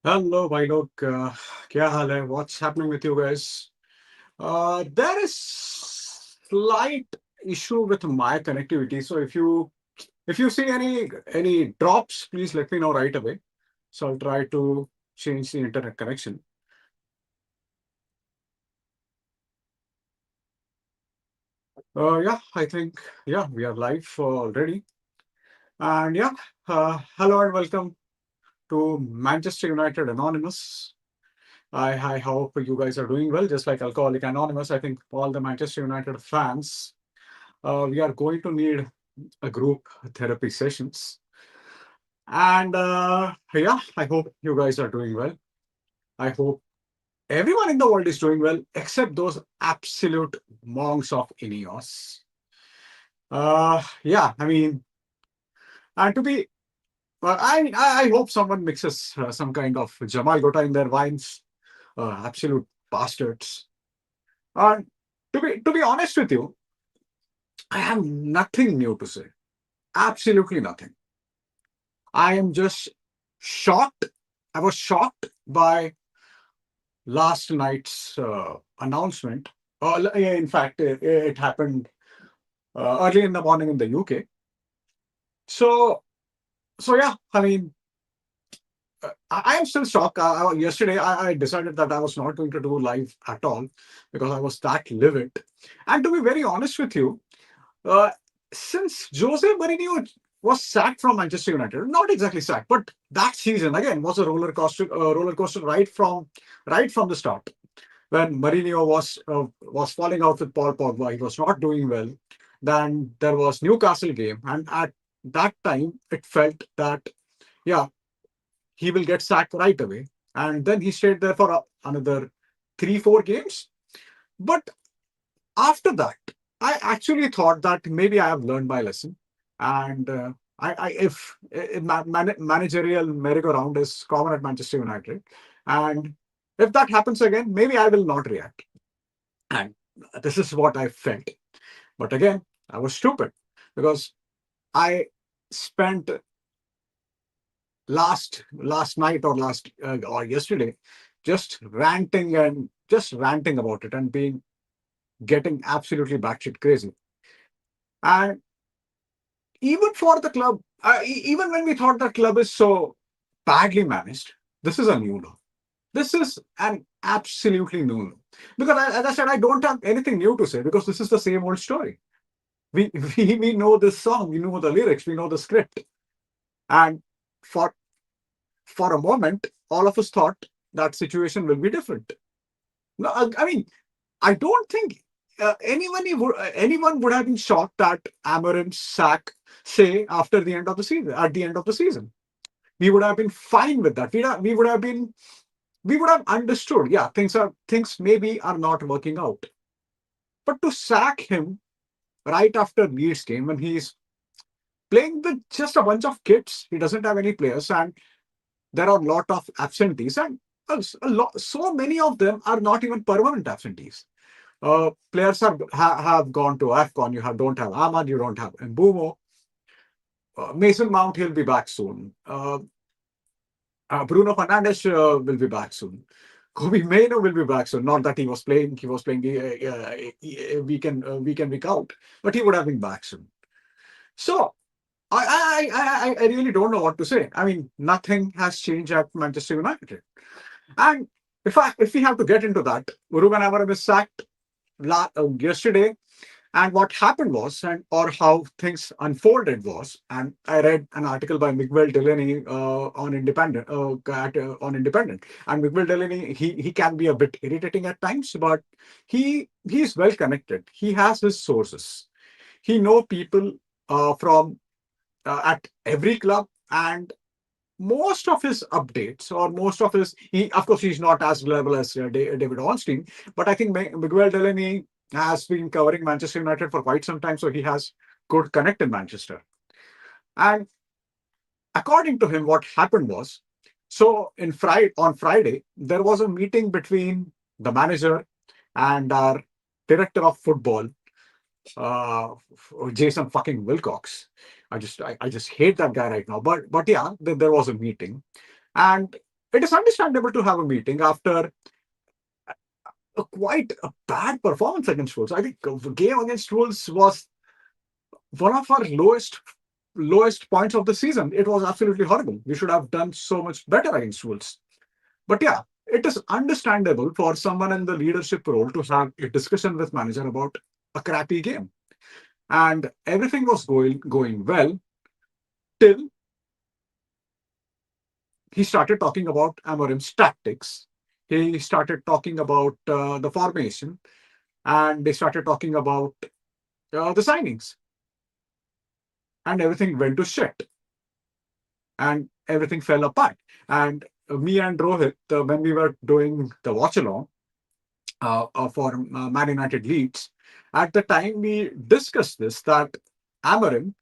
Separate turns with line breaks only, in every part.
Hello भाई लोग क्या हाल है what's happening with you guys? There is slight issue with my connectivity, so if you see any drops, please let me know right away, so I'll try to change the internet connection. Yeah, I think, yeah, we are live already. And yeah, hello and welcome to Manchester United Anonymous. I hope you guys are doing well. Just like Alcoholic Anonymous, I think all the Manchester United fans, we are going to need a group therapy sessions. And yeah, I hope you guys are doing well. I hope everyone in the world is doing well, except those absolute monks of Ineos. Yeah, I mean, and to be, well, I hope someone mixes some kind of Jamal Gota in their wines. Absolute bastards. And to be honest with you, I have nothing new to say. Absolutely nothing. I am just shocked. I was shocked by last night's announcement. Yeah, in fact, it happened early in the morning in the UK. So, so yeah, I mean, I am still shocked. Yesterday, I decided that I was not going to do live at all because I was that livid. And to be very honest with you, Uh, since Jose Mourinho was sacked from Manchester United, not exactly sacked, but that season again was a roller coaster right from the start. When Mourinho was falling out with Paul Pogba, he was not doing well. Then there was Newcastle game, and at that time it felt that, yeah, he will get sacked right away. And then he stayed there for another 3-4 games. But after that, I actually thought that maybe I have learned my lesson, and if managerial merry-go-round is common at Manchester United, and if that happens again, maybe I will not react. And this is what I felt. But again, I was stupid because I spent last night or yesterday just ranting about it and being getting absolutely batshit crazy. And even for the club, even when we thought the club is so badly managed, this is a new law. This is an absolutely new law. Because as I said, I don't have anything new to say because this is the same old story. We we know this song, we know the lyrics, we know the script, and for for a moment, all of us thought that situation will be different. No, I mean, I don't think anyone would have been shocked that Amorim's sack, say, after the end of the season, at the end of the season. We would have been fine with that. We would have understood, yeah, things maybe are not working out. But to sack him right after Leeds game when he's playing with just a bunch of kids, he doesn't have any players, and there are a lot of absentees, and so many of them are not even permanent absentees. Players have gone to AFCON. Don't have Ahmad, you don't have Mbumo. Mason Mount, he'll be back soon. Bruno Fernandes will be back soon. Kobe Mainoo will be back soon. Not that he was playing week out, but he would have been back soon. So I really don't know what to say. I mean, nothing has changed at Manchester United. And if we have to get into that, Ruben Amorim is sacked yesterday. And what happened was, and or how things unfolded was, and I read an article by Miguel Delaney on Independent, and Miguel Delaney, he can be a bit irritating at times, but he's well connected. He has his sources. He know people from at every club, and most of his updates or most of his he of course he's not as reliable as David Ornstein, but I think Miguel Delaney has been covering Manchester United for quite some time, so he has good connect in Manchester. And according to him, what happened was, so on Friday there was a meeting between the manager and our director of football, uh, Jason fucking Wilcox. I just hate that guy right now. But yeah, there was a meeting, and It is understandable to have a meeting after quite a bad performance against Wolves. I think the game against Wolves was one of our lowest points of the season. It was absolutely horrible. We should have done so much better against Wolves. But yeah, it is understandable for someone in the leadership role to have a discussion with manager about a crappy game. And everything was going well till he started talking about Amorim's tactics. He started talking about the formation, and they started talking about the signings, and everything went to shit, and everything fell apart. And me and Rohit, when we were doing the watch along for Man United Leeds, at the time we discussed this that Amorim,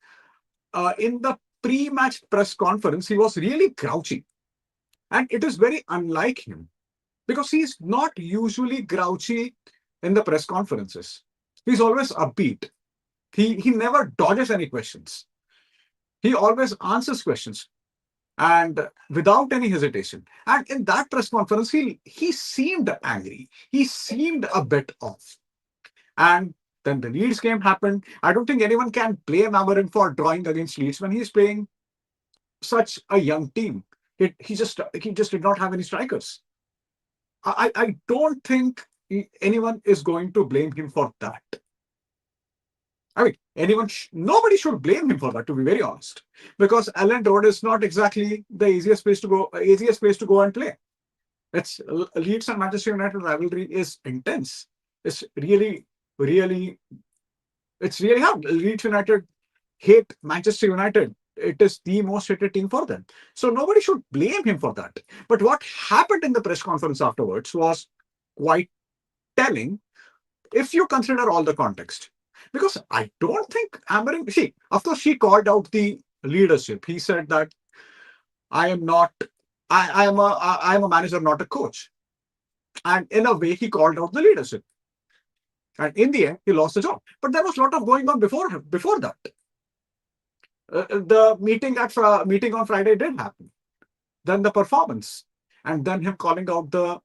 in the pre-match press conference, he was really grouchy, and it is very unlike him because he's not usually grouchy in the press conferences. He's always upbeat. He never dodges any questions. He always answers questions and without any hesitation. And in that press conference, he seemed angry. He seemed a bit off. And then the Leeds game happened. I don't think anyone can blame Amorim for drawing against Leeds when he's playing such a young team. He just did not have any strikers. I don't think anyone is going to blame him for that. I mean, nobody should blame him for that, to be very honest, because Ellen Road is not exactly the easiest place to go and play. It's Leeds and Manchester United rivalry is intense. It's really, it's really hard. Leeds United hate Manchester United. It is the most hated team for them. So nobody should blame him for that. But what happened in the press conference afterwards was quite telling if you consider all the context. Because I don't think Amorim, see, of course, she called out the leadership. He said that I am not, I am a manager, not a coach. And in a way, he called out the leadership. And in the end, he lost the job. But there was a lot of going on before that. The meeting on Friday did happen. Then the performance, and then him calling out the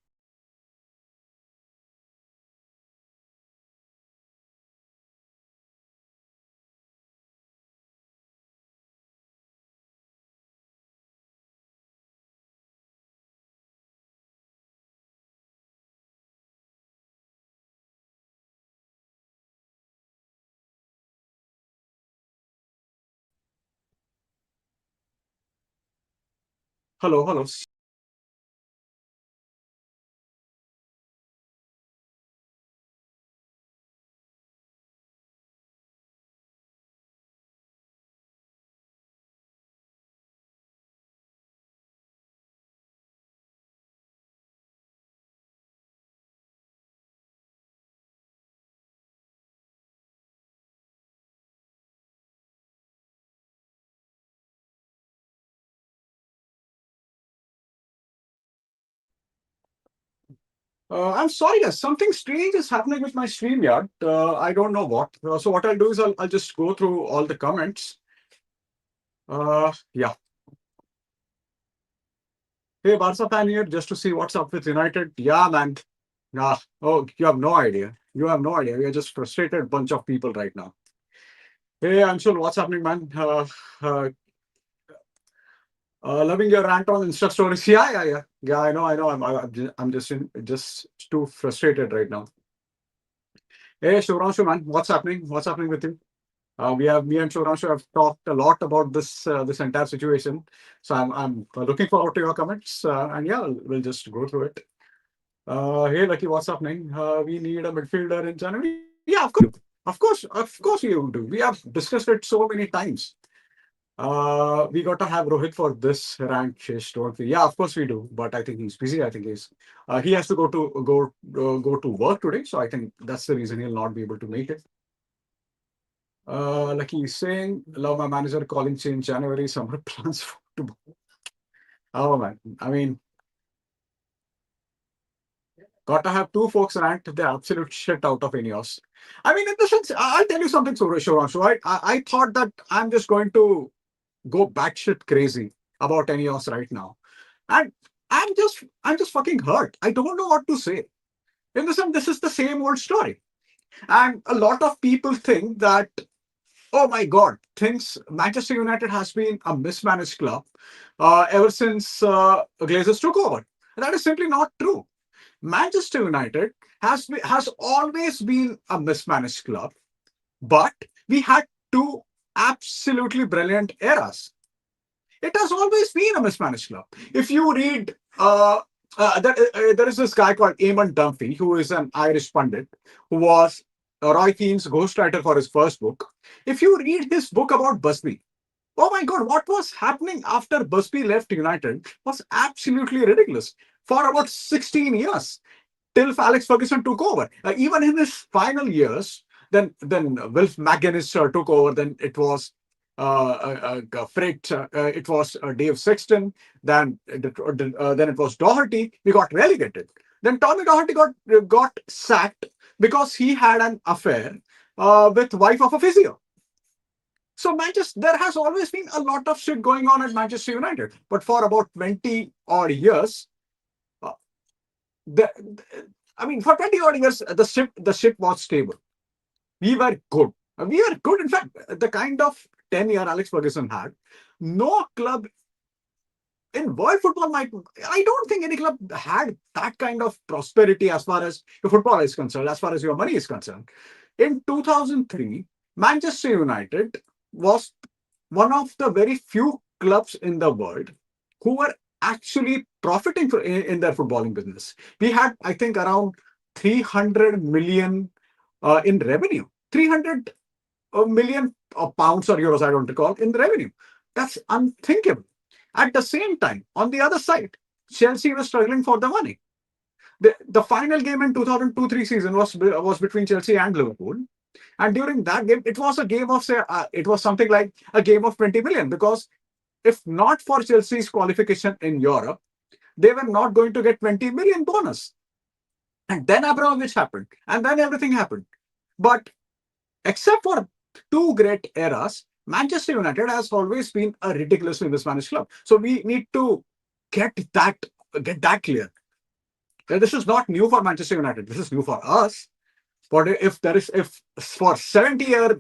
hello, hello. I'm sorry, guys. Something strange is happening with my StreamYard. I don't know what. So what I'll do is I'll just go through all the comments. Yeah. Hey, Barca fan here, just to see what's up with United. Yeah, man. Oh, you have no idea. You have no idea. We are just frustrated bunch of people right now. Hey, I'm sure what's happening, man. Uh, Loving your rant on Insta stories. Yeah. I know. I'm just too frustrated right now. Hey, Shivranshu, man, what's happening? What's happening with you? We have me and Shivranshu have talked a lot about this entire situation. So I'm looking forward to your comments. And yeah, we'll just go through it. Hey, Lucky, what's happening? We need a midfielder in January. Yeah, of course, we do. We have discussed it so many times. We got to have Rohit for this rant, Shish, don't we? Yeah, of course we do. But I think he's busy. I think he has to go to work today. So I think that's the reason he'll not be able to make it. Like he's saying, love my manager calling change January summer plans for tomorrow. Oh man, I mean, got to have two folks rant the absolute shit out of Ineos. I mean, in the sense, I'll tell you something, Suresh. Right? I thought that I'm just going to go batshit crazy about Ineos right now. And I'm just fucking hurt. I don't know what to say. In the sense, this is the same old story. And a lot of people think that, oh my God, things Manchester United has been a mismanaged club ever since Glazers took over. That is simply not true. Manchester United has always been a mismanaged club, but we had two absolutely brilliant eras. It has always been a mismanaged club. If you read, there is this guy called Eamon Dunphy, who is an Irish pundit, who was Roy Keane's ghostwriter for his first book. If you read his book about Busby, oh my God, what was happening after Busby left United was absolutely ridiculous. For about 16 years, till Alex Ferguson took over. Even in his final years, then Wilf McGuinness took over. Then it was Fred, it was Dave Sexton. Then it was Doherty. We got relegated. Then Tommy Doherty got sacked because he had an affair with wife of a physio. So Manchester, there has always been a lot of shit going on at Manchester United. But for about 20 odd years, uh, the, I mean, for 20 odd years, the ship was stable. We were good. We were good. In fact, the kind of tenure Alex Ferguson had, no club in world football might. I don't think any club had that kind of prosperity as far as your football is concerned, as far as your money is concerned. In 2003, Manchester United was one of the very few clubs in the world who were actually profiting in their footballing business. We had, I think, around 300 million in revenue. 300 million pounds or euros, I don't recall, in the revenue. That's unthinkable. At the same time, on the other side, Chelsea was struggling for the money. The final game in 2002-3 season was between Chelsea and Liverpool. And during that game, it was a game of, say, it was something like a game of 20 million, because if not for Chelsea's qualification in Europe, they were not going to get 20 million bonus. And then Abramovich happened, and then everything happened. But except for two great eras, Manchester United has always been a ridiculously mismanaged club. So we need to get that get that clear. This is not new for Manchester United. This is new for us. But if for 70 year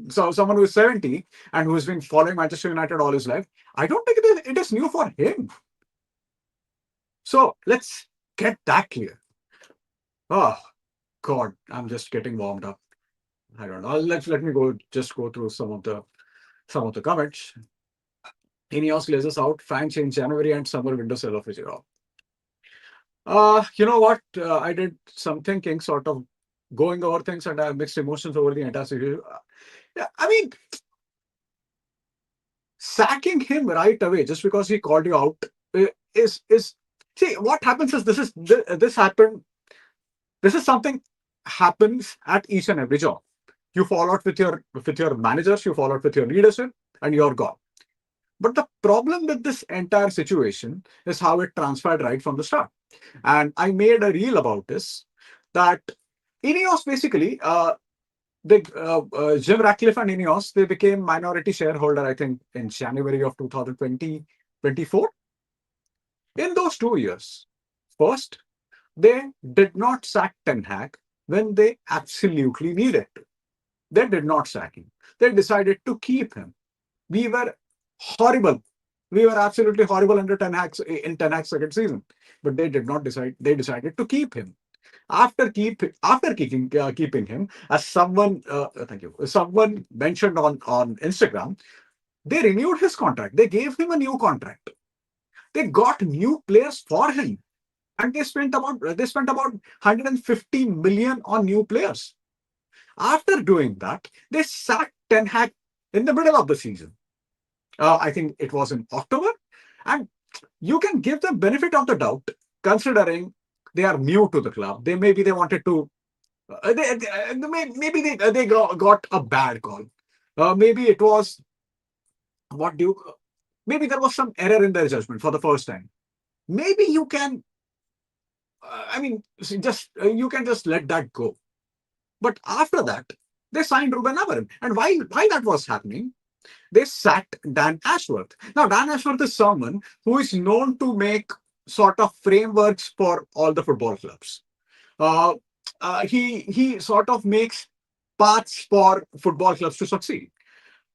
so someone who is 70 and who has been following Manchester United all his life, I don't think it is new for him. So let's get that clear. Oh God, I'm just getting warmed up. I don't know. Let me go through some of the comments. Ineos Glazers out, fan change January and summer window sell off Vijay. You know what? I did some thinking, sort of going over things, and I have mixed emotions over the entire series. Yeah, I mean, sacking him right away just because he called you out is see what happens is this happened. This is something happens at each and every job. You fall out with your managers, you fall out with your leadership, and you're gone. But the problem with this entire situation is how it transpired right from the start. And I made a reel about this, that Ineos basically, Jim Ratcliffe and Ineos, they became minority shareholder, I think, in January of 2024. In those 2 years, first, they did not sack Ten Hag when they absolutely needed to. They did not sack him. They decided to keep him. We were horrible. We were absolutely horrible under Ten Hag's second season. But they did not decide. They decided to keep him. Keeping him, as thank you, someone mentioned on Instagram, they renewed his contract. They gave him a new contract. They got new players for him, and they spent about 150 million on new players. After doing that, they sacked Ten Hag in the middle of the season. I think it was in October, and you can give them benefit of the doubt, considering they are new to the club. They wanted to. Maybe they got a bad call. Maybe it was what do you. Maybe there was some error in their judgment for the first time. Maybe you can. I mean, just you can just let that go. But after that, they signed Ruben Amorim, and why that was happening? They sacked Dan Ashworth. Now, Dan Ashworth is someone who is known to make sort of frameworks for all the football clubs. Uh, he sort of makes paths for football clubs to succeed.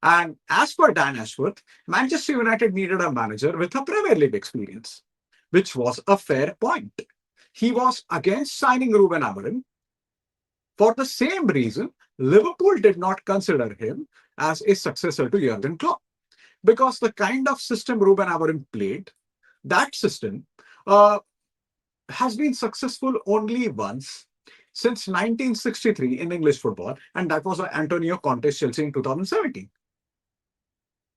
And as per Dan Ashworth, Manchester United needed a manager with a Premier League experience, which was a fair point. He was against signing Ruben Amorim. For the same reason, Liverpool did not consider him as a successor to Jurgen Klopp, because the kind of system Ruben Amorim played, that system uh, has been successful only once since 1963 in English football, and that was Antonio Conte's Chelsea in 2017.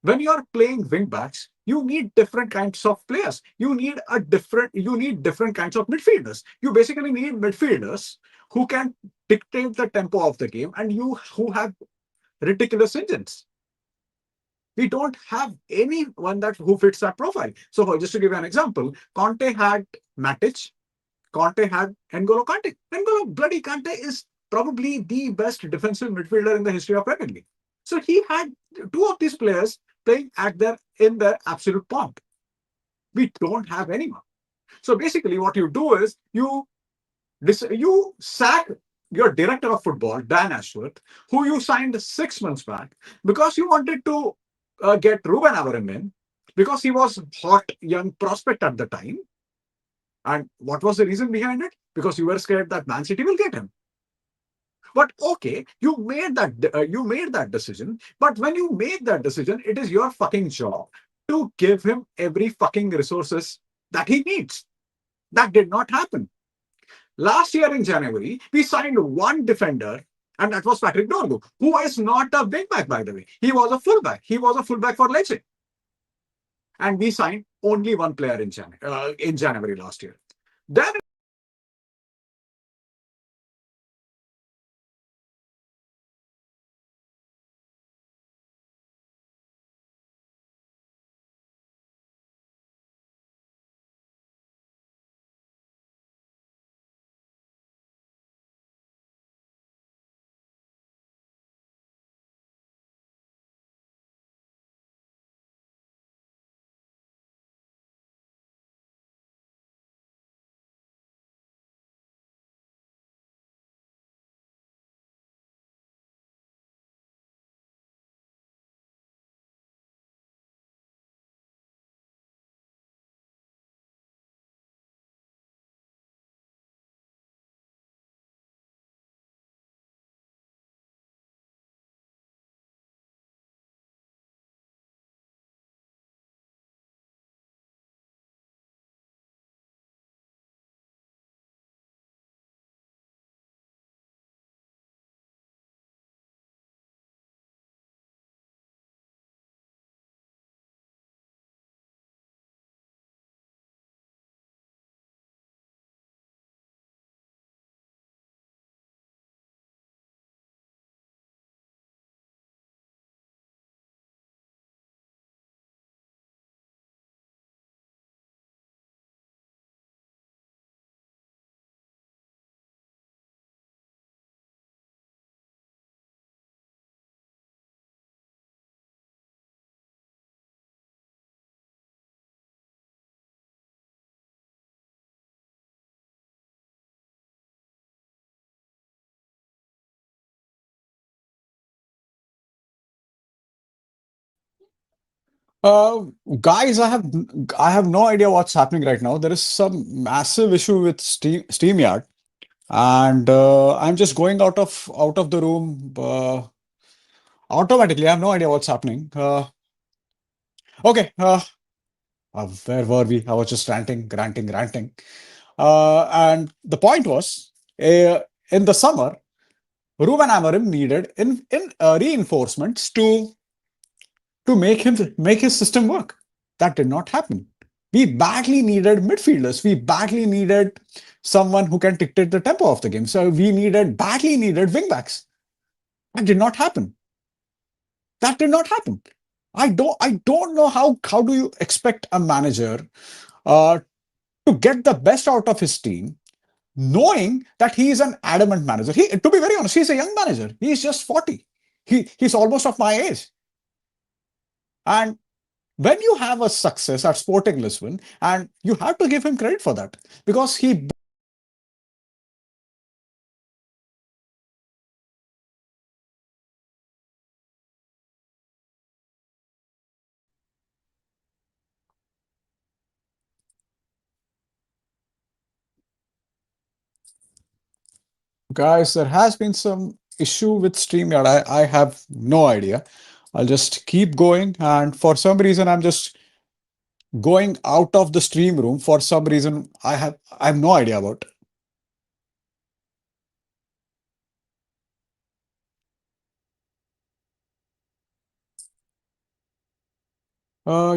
When you are playing wing backs, you need different kinds of players. You need different kinds of midfielders. You basically need midfielders who can dictate the tempo of the game and you who have ridiculous engines. We don't have anyone that who fits that profile. So just to give you an example, Conte had Matic, Conte had N'Golo Kante. N'Golo bloody Kante is probably the best defensive midfielder in the history of Premier League. So he had two of these players playing at their in their absolute pomp. We don't have anyone. So basically, what you do is you sack your director of football, Dan Ashworth, who you signed 6 months back because you wanted to get Ruben Amorim in because he was hot young prospect at the time. And what was the reason behind it? Because you were scared that Man City will get him. But okay, you made that decision. But when you make that decision, it is your fucking job to give him every fucking resources that he needs. That did not happen. Last year in January, we signed one defender, and that was Patrick Dorgu, who is not a big back, by the way. He was a fullback. He was a fullback for Lecce. And we signed only one player in January last year. Then
Uh, guys, I have no idea what's happening right now. There is some massive issue with SteamYard, and I'm just going out of the room automatically. I have no idea what's happening. Okay, where were we? I was just ranting. And the point was, in the summer, Ruben Amorim needed in reinforcements to make his system work. That did not happen. We badly needed midfielders. We badly needed someone who can dictate the tempo of the game. So we badly needed wingbacks. That did not happen. That did not happen. I don't know how do you expect a manager uh, to get the best out of his team, knowing that he is an adamant manager. To be very honest, he's a young manager. He's just 40. He's almost of my age. And when you have a success at Sporting Lisbon, and you have to give him credit for that because he guys, there has been some issue with StreamYard. I have no idea. I'll just keep going, and for some reason, I'm just going out of the stream room. For some reason, I have no idea about.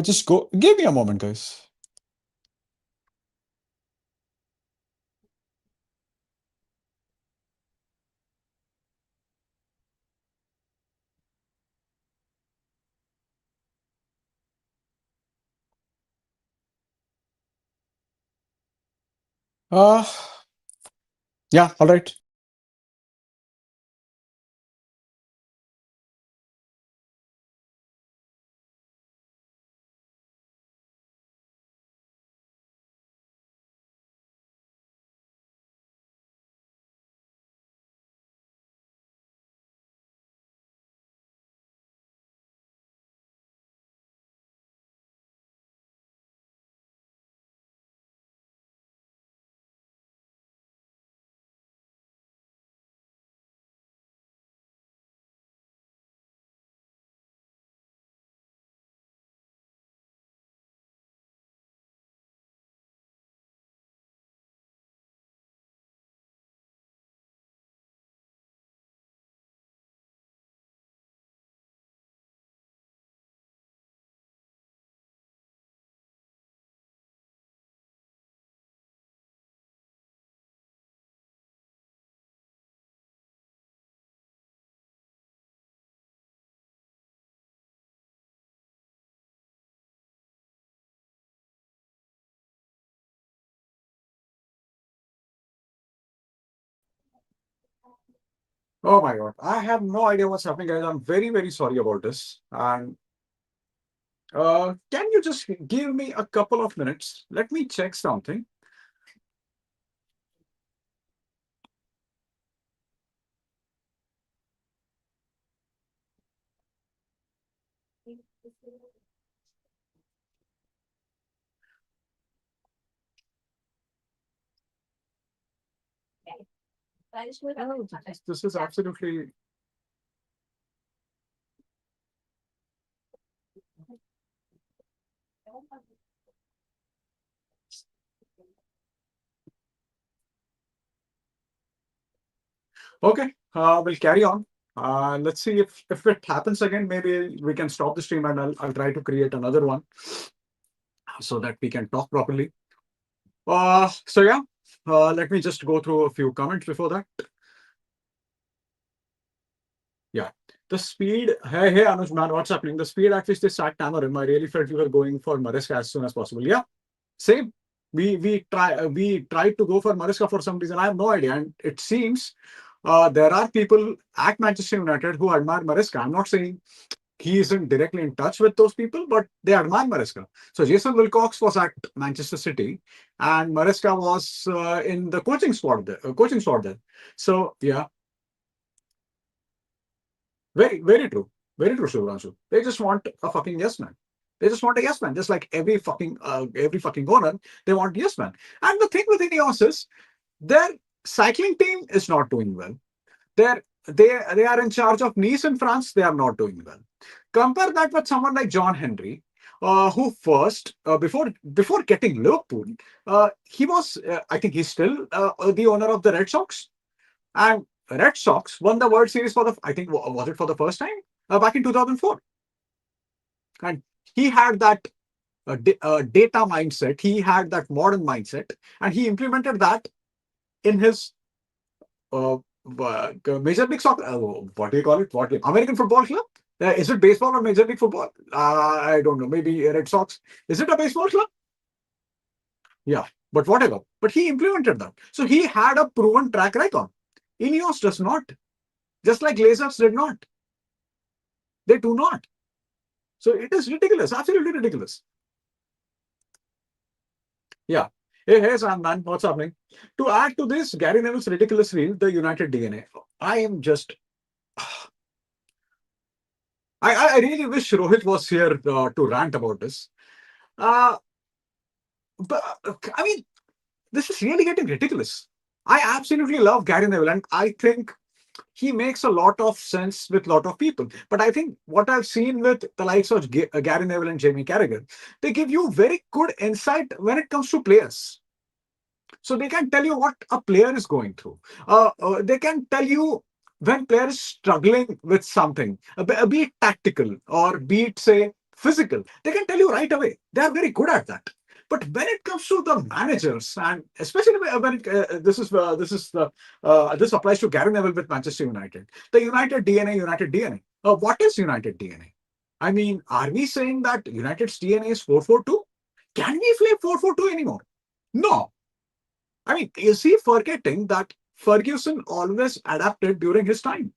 Just go. Give me a moment, guys. Uh, yeah, all right.
Oh my God. I have no idea what's happening, guys. I'm very, very sorry about this. And can you just give me a couple of minutes? Let me check something. Oh, this is absolutely okay. We'll carry on. Let's see if it happens again. Maybe we can stop the stream and I'll try to create another one so that we can talk properly. So yeah, let me just go through a few comments before that. Yeah. The speed, hey Anuj man, what's happening? The speed at which they sacked Amorim, I really felt we were going for Maresca as soon as possible. Yeah, same. We tried to go for Maresca for some reason. I have no idea. And it seems there are people at Manchester United who admire Maresca. I'm not saying he isn't directly in touch with those people, but they admire Maresca. So Jason Wilcox was at Manchester City, and Maresca was in the coaching squad there. So yeah, very true. Very true, Shivranshu. They just want a fucking yes man. They just want a yes man. Just like every fucking owner, they want yes man. And the thing with Ineos is their cycling team is not doing well. They are in charge of Nice in France. They are not doing well. Compare that with someone like John Henry, who first before getting Liverpool, he was I think he's still the owner of the Red Sox. And Red Sox won the World Series for the, I think, was it for the first time? Back in 2004. And he had that data mindset, he had that modern mindset, and he implemented that in his Major League Soccer. What do you call it? American Football Club? Is it baseball or Major League Football? I don't know. Maybe Red Sox. Is it a baseball club? Yeah, but whatever. But he implemented that. So he had a proven track record. Ineos does not. Just like Lasers did not. They do not. So it is ridiculous, absolutely ridiculous. Yeah. Hey, Sam, man, what's happening? To add to this, Gary Neville's ridiculous reel, the United DNA. I am just, I really wish Rohit was here to rant about this. Uh, but I mean, this is really getting ridiculous. I absolutely love Gary Neville, and I think he makes a lot of sense with a lot of people. But I think what I've seen with the likes of Gary Neville and Jamie Carragher, they give you very good insight when it comes to players. So they can tell you what a player is going through. They can tell you when player is struggling with something, be it tactical or be it say physical. They can tell you right away. They are very good at that. But when it comes to the managers, and especially when this applies to Gary Neville with Manchester United, the United DNA, United DNA. What is United DNA? I mean, are we saying that United's DNA is 4-4-2? Can we play 4-4-2 anymore? No. I mean, is he forgetting that Ferguson always adapted during his time?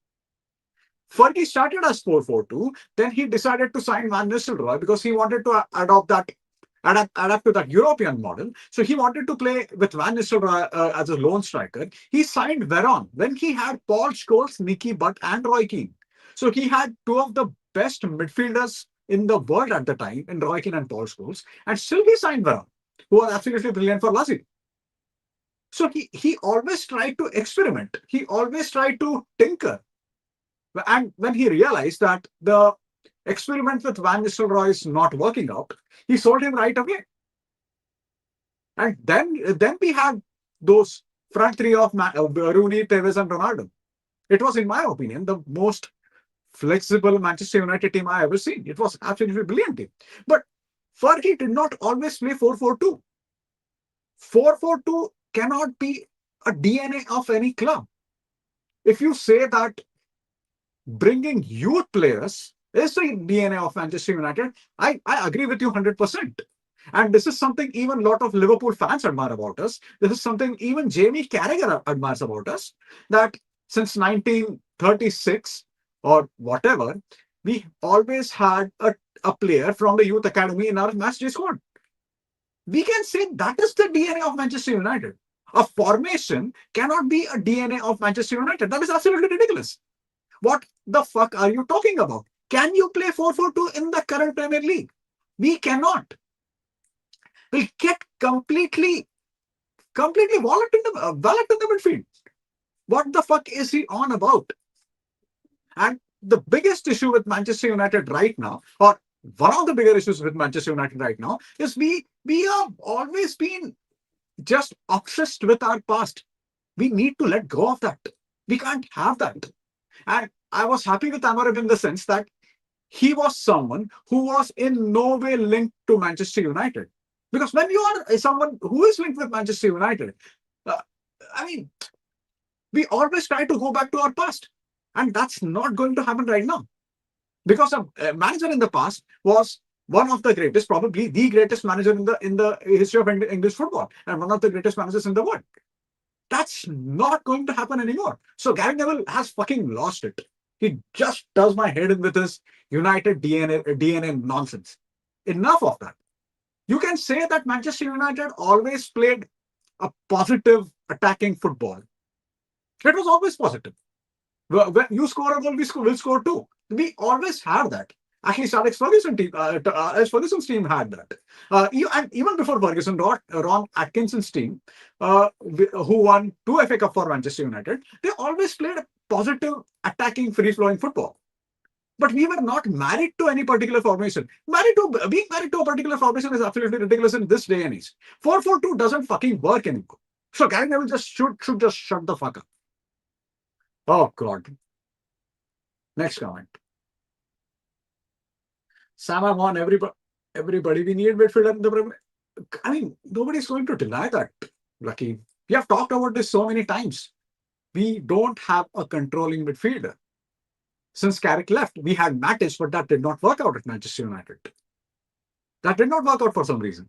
Fergie started as 4-4-2, then he decided to sign Van Nistelrooy because he wanted to adopt that, adapt to that European model. So he wanted to play with Van Nistelrooy as a lone striker. He signed Veron when he had Paul Scholes, Nicky Butt, and Roy Keane. So he had two of the best midfielders in the world at the time in Roy Keane and Paul Scholes, and still he signed Veron, who was absolutely brilliant for Lazio. So he always tried to experiment. He always tried to tinker. And when he realized that the experiment with Van Nistelrooy is not working out, he sold him right away. And then we had those front three of Rooney, Tevez, and Ronaldo. It was, in my opinion, the most flexible Manchester United team I ever seen. It was absolutely brilliant team. But Fergie did not always play 4-4-2. 4-4-2 cannot be a DNA of any club. If you say that bringing youth players is the DNA of Manchester United, I agree with you 100%. And this is something even a lot of Liverpool fans admire about us. This is something even Jamie Carragher admires about us, that since 1936 or whatever, we always had a player from the youth academy in our match day squad. We can say that is the DNA of Manchester United. A formation cannot be a DNA of Manchester United. That is absolutely ridiculous. What the fuck are you talking about? Can you play 4-4-2 in the current Premier League? We cannot. We'll get completely wallet in the midfield. What the fuck is he on about? And the biggest issue with Manchester United right now, or one of the bigger issues with Manchester United right now, is we have always been just obsessed with our past. We need to let go of that. We can't have that. And I was happy with Amorim in the sense that he was someone who was in no way linked to Manchester United. Because when you are someone who is linked with Manchester United, uh, I mean, we always try to go back to our past. And that's not going to happen right now. Because a manager in the past was one of the greatest, probably the greatest manager in the history of English football, and one of the greatest managers in the world. That's not going to happen anymore. So Gary Neville has fucking lost it. He just does my head in with his United DNA nonsense. Enough of that. You can say that Manchester United always played a positive attacking football. It was always positive. When you score a goal, will score two. We always had that. At least Alex Ferguson's team had that. And even before Ferguson, Ron Atkinson's team, who won two FA Cup for Manchester United, they always played a positive, attacking, free-flowing football. But we were not married to any particular formation. Being married to a particular formation is absolutely ridiculous in this day and age. 4-4-2 doesn't fucking work anymore. So Gary Neville just should just shut the fuck up. Oh God. Next comment. Sam, I'm on everybody. We need midfielder in the Premier. I mean, nobody's going to deny that, Lucky. We have talked about this so many times. We don't have a controlling midfielder. Since Carrick left, we had Matic, but that did not work out at Manchester United. That did not work out for some reason.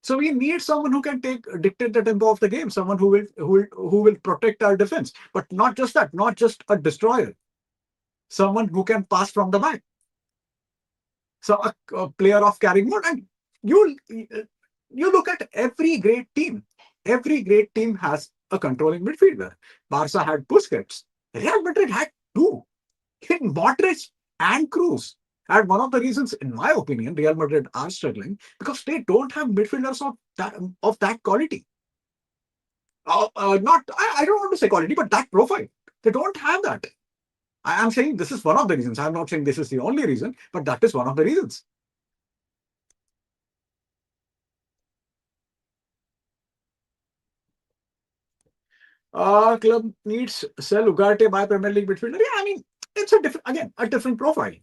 So we need someone who can dictate the tempo of the game, someone who will protect our defense, but not just that, not just a destroyer, someone who can pass from the back. So a player of carrying mode, and you you look at every great team. Every great team has a controlling midfielder. Barca had Busquets. Real Madrid had two, in Modric and Cruz. And one of the reasons, in my opinion, Real Madrid are struggling because they don't have midfielders of that quality. Not, I don't want to say quality, but that profile. They don't have that. I am saying this is one of the reasons. I'm not saying this is the only reason, but that is one of the reasons. Club needs sell Ugarte by Premier League midfielder. Yeah, I mean, it's a different, again, a different profile.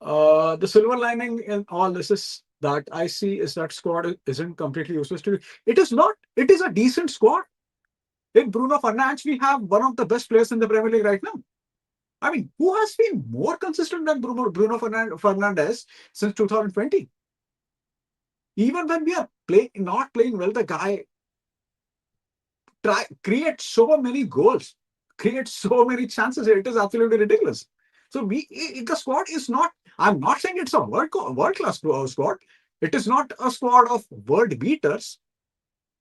The silver lining in all this is that I see is that squad isn't completely useless to me. It is not. It is a decent squad. In Bruno Fernandes, we have one of the best players in the Premier League right now. I mean, who has been more consistent than Bruno Fernandes since 2020? Even when we are not playing well, the guy create so many goals, create so many chances. It is absolutely ridiculous. So the squad is not. I'm not saying it's a world class squad. It is not a squad of world beaters,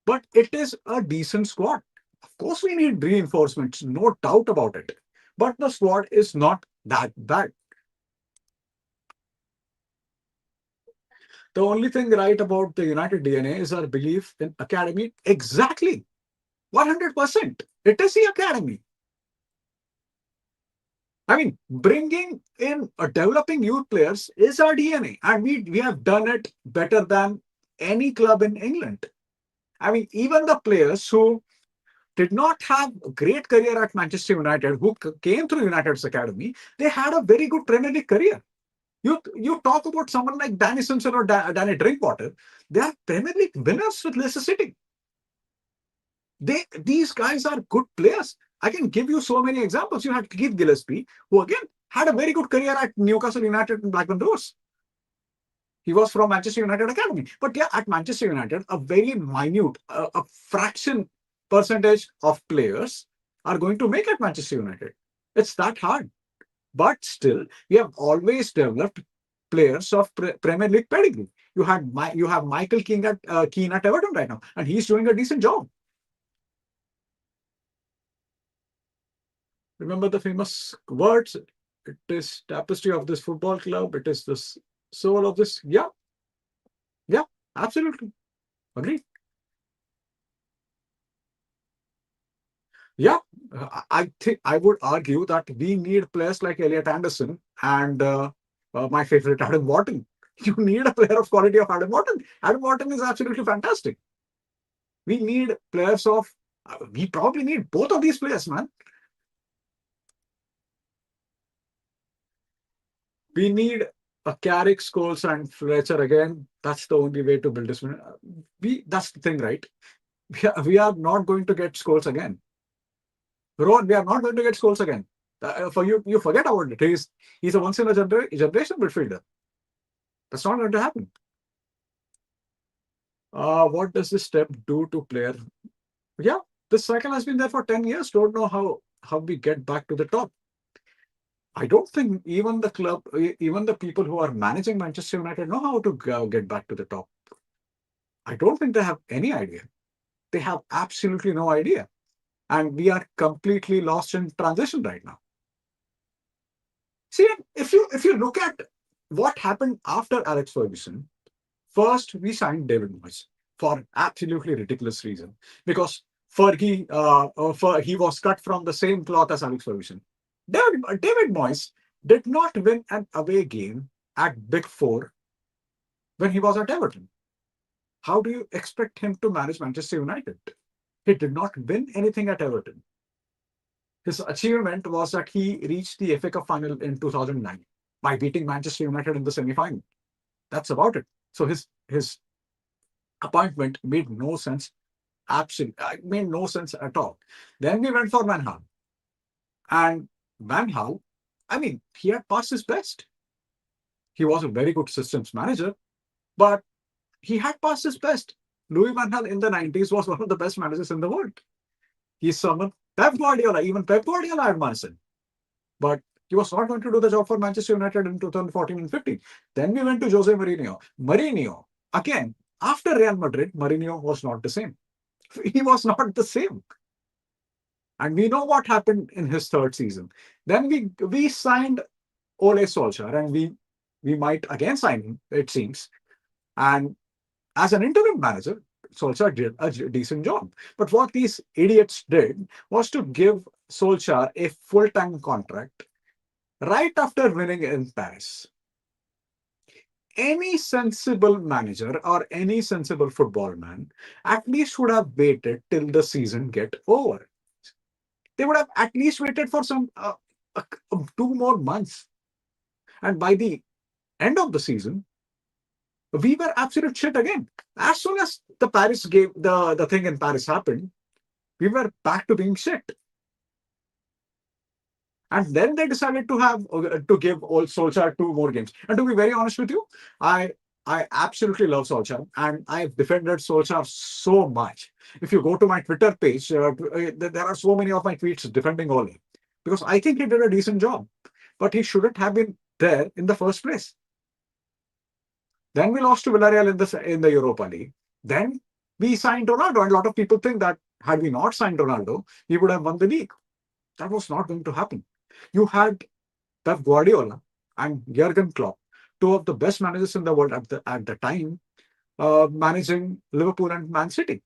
but it is a decent squad. Of course, we need reinforcements, no doubt about it. But the squad is not that bad. The only thing right about the United DNA is our belief in academy. Exactly, 100%. It is the academy. I mean, bringing in developing youth players is our DNA, and we have done it better than any club in England. I mean, even the players who did not have a great career at Manchester United, who came through United's academy, they had a very good Premier League career. You talk about someone like Danny Simpson or Danny Drinkwater, they are Premier League winners with Leicester City. These guys are good players. I can give you so many examples. You had Keith Gillespie, who again had a very good career at Newcastle United and Blackburn Rovers. He was from Manchester United Academy. But yeah, at Manchester United, a very minute, a fraction percentage of players are going to make at Manchester United. It's that hard. But still, we have always developed players of Premier League pedigree. You have Michael Keane at Everton right now, and he's doing a decent job. Remember the famous words? It is tapestry of this football club. It is the soul of this. Yeah, yeah, absolutely. Agree. Yeah, I think I would argue that we need players like Elliot Anderson and my favorite Adam Wharton. You need a player of quality of Adam Wharton. Adam Wharton is absolutely fantastic. We need players of. We probably need both of these players, man. We need a Carrick, Scholes, and Fletcher again. That's the only way to build this. That's the thing, right? We are not going to get Scholes again. Rowan, we are not going to get Scholes again. For you forget about it. He's a once in a generation midfielder. That's not going to happen. What does this step do to player? Yeah, this cycle has been there for 10 years. Don't know how we get back to the top. I don't think even the club, even the people who are managing Manchester United know how to get back to the top. I don't think they have any idea. They have absolutely no idea. And we are completely lost in transition right now. See, if you look at what happened after Alex Ferguson, first we signed David Moyes for absolutely ridiculous reason because he was cut from the same cloth as Alex Ferguson. David Moyes did not win an away game at Big Four when he was at Everton. How do you expect him to manage Manchester United? He did not win anything at Everton. His achievement was that he reached the FA Cup final in 2009 by beating Manchester United in the semi-final. That's about it. So his appointment made no sense. Absolutely, it made no sense at all. Then we went for Van Gaal, and Van Gaal, I mean, he had passed his best. He was a very good systems manager, but he had passed his best. Louis Van Gaal in the 90s was one of the best managers in the world. He's someone, Pep Guardiola, even Pep Guardiola admires him. But He was not going to do the job for Manchester United in 2014 and 15. Then we went to Jose Mourinho. Mourinho, again, after Real Madrid, Mourinho was not the same. He was not the same. And we know what happened in his third season. Then we signed Ole Solskjaer, and we might again sign him, it seems. And as an interim manager, Solskjaer did a decent job. But what these idiots did was to give Solskjaer a full-time contract right after winning in Paris. Any sensible manager or any sensible football man at least would have waited till the season get over. They would have at least waited for some 2 more months. And by the end of the season, we were absolute shit again. As soon as the Paris game, the thing in Paris happened, we were back to being shit. And then they decided to give old Solskjaer 2 more games. And to be very honest with you, I I absolutely love Solskjaer, and I've defended Solskjaer so much. If you go to my Twitter page, there are so many of my tweets defending Ole because I think he did a decent job, but he shouldn't have been there in the first place. Then we lost to Villarreal in the Europa League. Then we signed Ronaldo, and a lot of people think that had we not signed Ronaldo, we would have won the league. That was not going to happen. You had Pep Guardiola and Jurgen Klopp, two of the best managers in the world at the time, managing Liverpool and Man City.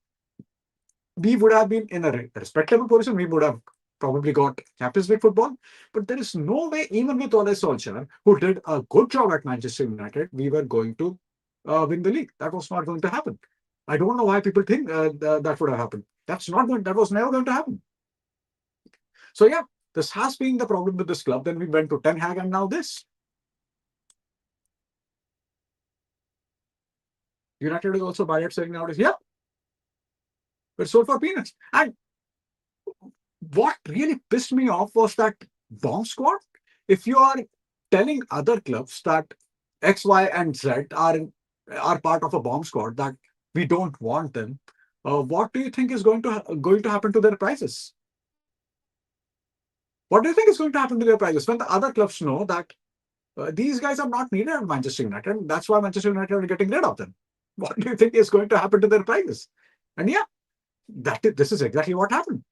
We would have been in a respectable position. We would have probably got Champions League football, but there is no way, even with Ole Solskjaer, who did a good job at Manchester United, we were going to win the league. That was not going to happen. I don't know why people think that would have happened. That's not going. That was never going to happen. So yeah, this has been the problem with this club. Then we went to Ten Hag, and now this. United is also bad at saying nowadays, yeah, but sold for peanuts. And what really pissed me off was that bomb squad. If you are telling other clubs that X, Y, and Z are part of a bomb squad that we don't want them, what do you think is going to happen to their prices? What do you think is going to happen to their prices when the other clubs know that these guys are not needed at Manchester United? And that's why Manchester United are getting rid of them. What do you think is going to happen to their prices? And yeah, this is exactly what happened.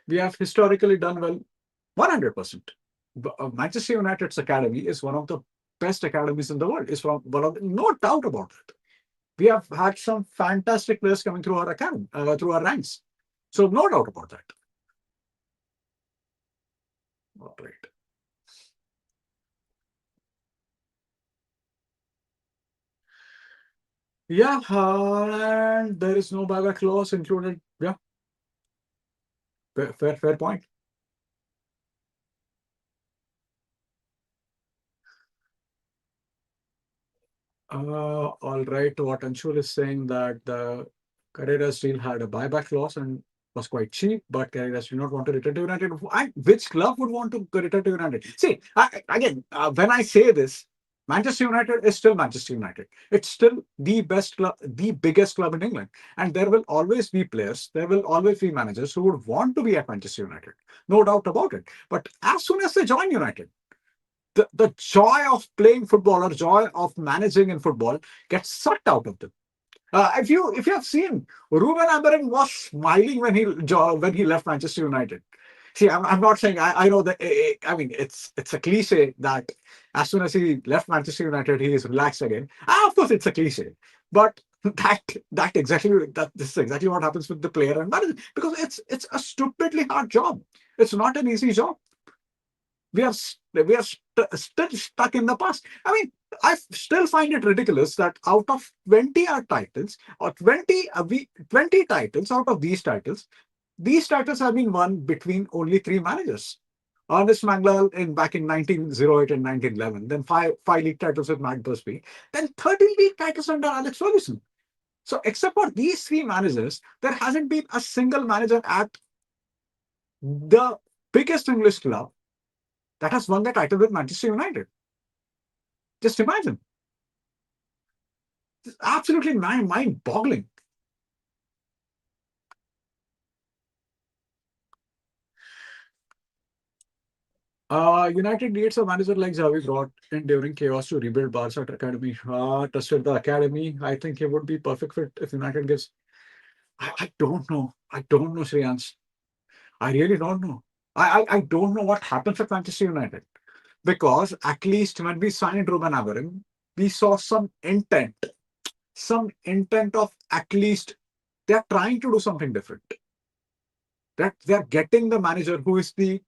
We have historically done well 100%. Manchester United's academy is one of the best academies in the world. It's one of no doubt about it. We have had some fantastic players coming through our academy, through our ranks. So no doubt about that. All right. Yeah, and there is no buyback clause included. Yeah, fair point. All right. What Anshul is saying that the Carreras deal had a buyback clause and was quite cheap, but Carreras did not want to return to United. Which club would want to return to United? See, again, when I say this, Manchester United is still Manchester United. It's still the best club, the biggest club in England. And there will always be players, there will always be managers who would want to be at Manchester United. No doubt about it. But as soon as they join United, the joy of playing football or joy of managing in football gets sucked out of them. If you have seen, Ruben Amorim was smiling when he left Manchester United. See, I'm not saying I know that. I mean, it's a cliche that as soon as he left Manchester United, he is relaxed again. Of course, it's a cliche, but this is exactly what happens with the player and manager because it's a stupidly hard job. It's not an easy job. We are still stuck in the past. I mean, I still find it ridiculous that out of 20 titles or 20 titles out of these titles have been won between only three managers. Ernest Manglal back in 1908 and 1911, then five league titles with Matt Busby, then 13 league titles under Alex Ferguson. So, except for these three managers, there hasn't been a single manager at the biggest English club that has won the title with Manchester United. Just imagine. It's absolutely mind boggling. United needs a manager like Xavi brought in during chaos to rebuild Barca academy. Trusted the academy. I think he would be perfect fit if United gives. I don't know. I don't know, Shreyans. I really don't know. I don't know what happens at Manchester United because at least when we signed Ruben Amorim, we saw some intent of at least they're trying to do something different. That they're getting the manager who is the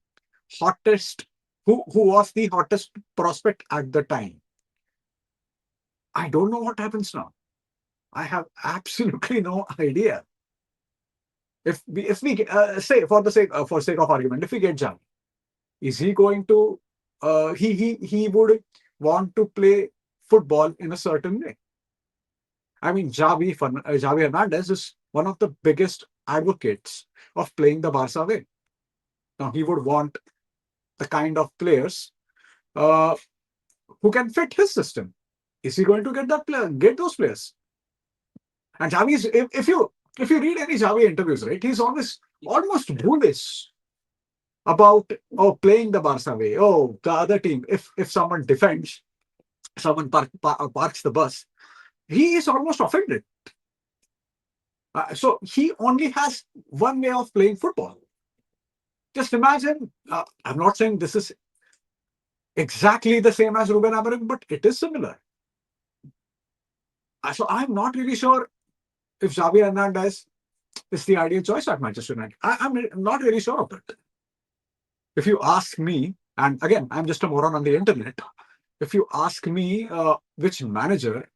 hottest, who was the hottest prospect at the time. I don't know what happens now. I have absolutely no idea. If we say for sake of argument, if we get Jam, is he going to he would want to play football in a certain way? I mean, Javi Hernandez is one of the biggest advocates of playing the Barca way. Now he would want the kind of players uh, who can fit his system. Is he going to get those players? And Javi's if you read any Javi interviews, right, he's always almost bullish about playing the Barca way. Oh, the other team, if someone defends, someone parks the bus, he is almost offended. So he only has one way of playing football. Just imagine. I'm not saying this is exactly the same as Ruben Amorim, but it is similar. So I'm not really sure if Xavi Hernandez is the ideal choice at Manchester United. I'm not really sure of it. If you ask me, and again, I'm just a moron on the internet. If you ask me which manager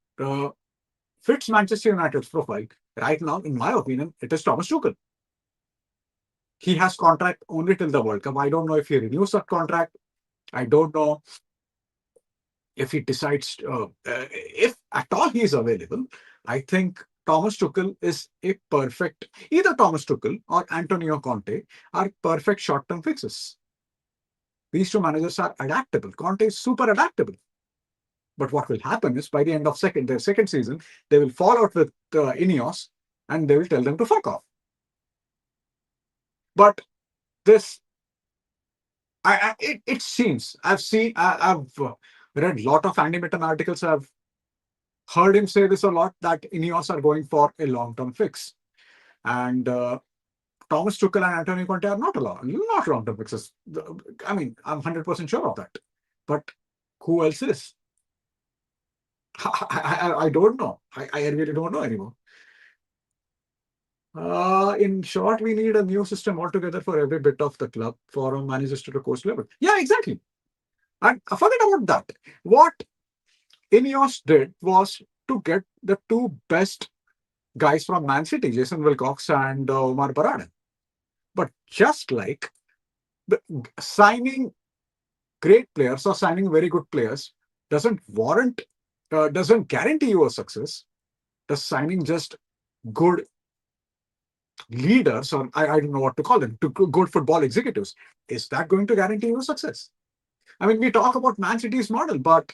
fits Manchester United's profile right now, in my opinion, it is Thomas Tuchel. He has contract only till the World Cup. I don't know if he renews that contract. I don't know if he decides, if at all he is available. I think Thomas Tuchel is a perfect, either Thomas Tuchel or Antonio Conte are perfect short-term fixes. These two managers are adaptable. Conte is super adaptable. But what will happen is by the end of their second season, they will fall out with Ineos and they will tell them to fuck off. But this, it seems, I've read a lot of Andy Mitten articles. I've heard him say this a lot that Ineos are going for a long-term fix. And Thomas Tuchel and Antonio Conte are not long-term fixes. I mean, I'm 100% sure of that. But who else is? I don't know. I really don't know anymore. In short, we need a new system altogether for every bit of the club from managers to the coach level. Yeah, exactly. And forget about that. What Ineos did was to get the two best guys from Man City, Jason Wilcox and Omar Barada. But just like the, signing great players or signing very good players doesn't guarantee you a success. The signing just good leaders, or I don't know what to call them, to good football executives, is that going to guarantee you success? I mean, we talk about Man City's model, but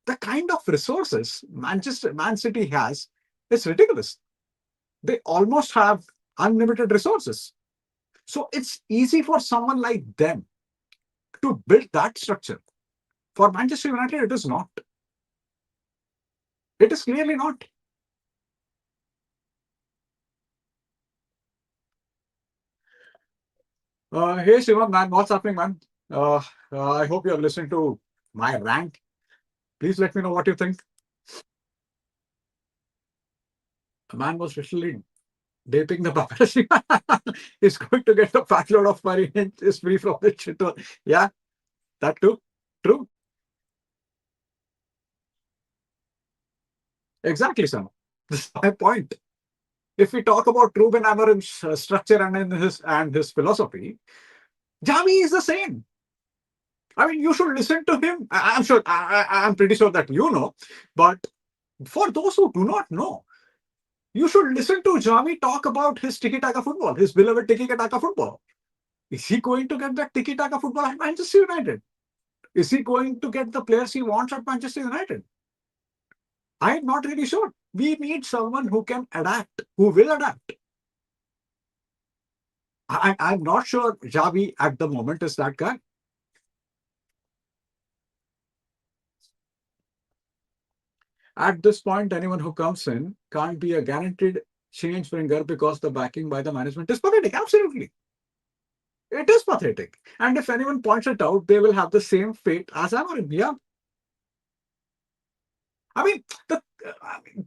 the kind of resources Man City has is ridiculous. They almost have unlimited resources. So it's easy for someone like them to build that structure. For Manchester United, it is not. It is clearly not. Hey, Shivam, man, what's happening, man? Uh, I hope you're listening to my rant. Please let me know what you think. The man was literally dating the paparazzi. He's going to get a fat load of money and is free from the shit. Yeah, that too. True. Exactly, Sam. This is my point. If we talk about Ruben Amorim's structure and his philosophy, Javi is the same. I mean, you should listen to him. I'm sure. I'm pretty sure that you know. But for those who do not know, you should listen to Javi talk about his tiki-taka football, his beloved tiki-taka football. Is he going to get that tiki-taka football at Manchester United? Is he going to get the players he wants at Manchester United? I'm not really sure. We need someone who can adapt, who will adapt. I'm not sure Javi at the moment is that guy. At this point, anyone who comes in can't be a guaranteed change bringer because the backing by the management is pathetic. Absolutely. It is pathetic. And if anyone points it out, they will have the same fate as Amorim. Yeah. I mean,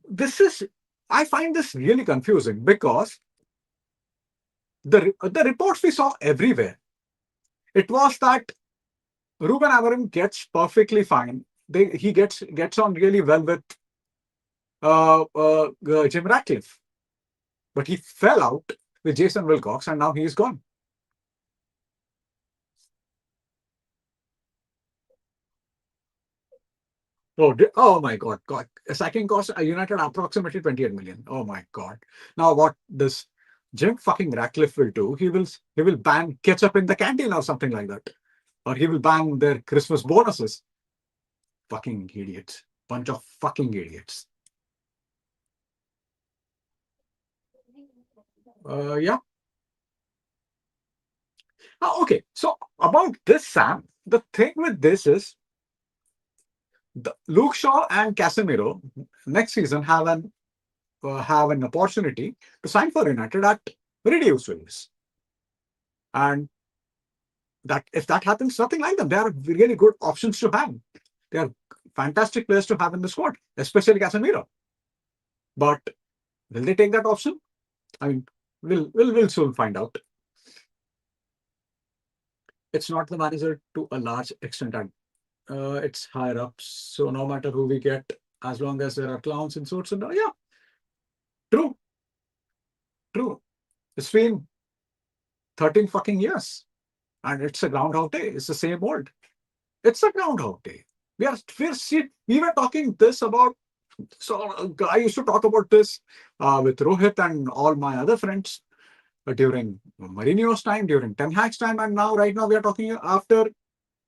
this is, I find this really confusing because the reports we saw everywhere, it was that Ruben Amorim gets perfectly fine. He gets on really well with Jim Ratcliffe, but he fell out with Jason Wilcox, and now he's gone. Oh my God, God. Sacking cost United approximately 28 million. Oh my God. Now what this Jim fucking Ratcliffe will do? He will ban ketchup in the canteen or something like that, or he will ban their Christmas bonuses. Fucking idiots. Bunch of fucking idiots. Yeah. Okay. So about this, Sam, the thing with this is Luke Shaw and Casemiro next season have an opportunity to sign for United at reduced wages. And that if that happens, nothing like them. They are really good options to have. They are fantastic players to have in the squad, especially Casemiro. But will they take that option? I mean, we'll soon find out. It's not the manager to a large extent, and it's higher up. So no matter who we get, as long as there are clowns in suits and yeah, true, true. It's been 13 fucking years, and it's a groundhog day. It's the same old. It's a groundhog day. We were talking this about. So I used to talk about this with Rohit and all my other friends during Mourinho's time, during Ten Hag's time, and now right now we are talking after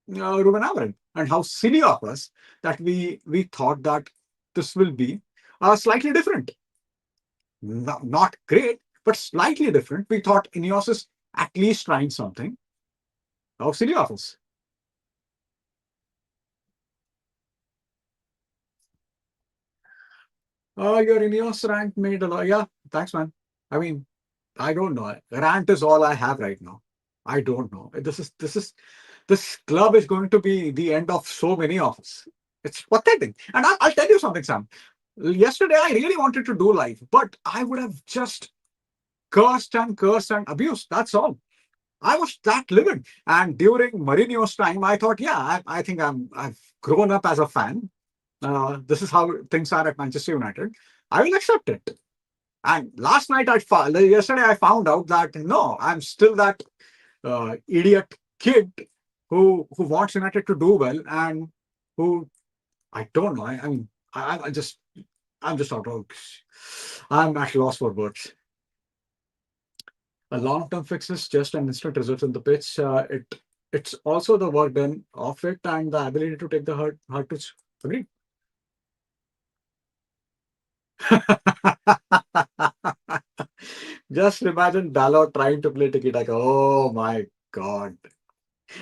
Ruben Amorim, and how silly of us that we thought that this will be slightly different, not great, but slightly different. We thought Ineos is at least trying something. How silly of us. Your Ineos rant made a lot. Yeah, thanks, man. I mean, I don't know. Rant is all I have right now. I don't know. This club is going to be the end of so many of us. It's pathetic. And I'll tell you something, Sam. Yesterday, I really wanted to do live, but I would have just cursed and abused. That's all. I was that livid. And during Mourinho's time, I thought, yeah, I think I've grown up as a fan. This is how things are at Manchester United. I will accept it. And yesterday, I found out that no, I'm still that idiot kid who wants United to do well and who I don't know. I mean, I'm just out of. I'm at loss for words. A long-term fix is just an instant result in the pitch. It's also the work done off it and the ability to take the hard to agree. Just imagine Dalot trying to play tiki taka. Oh my god!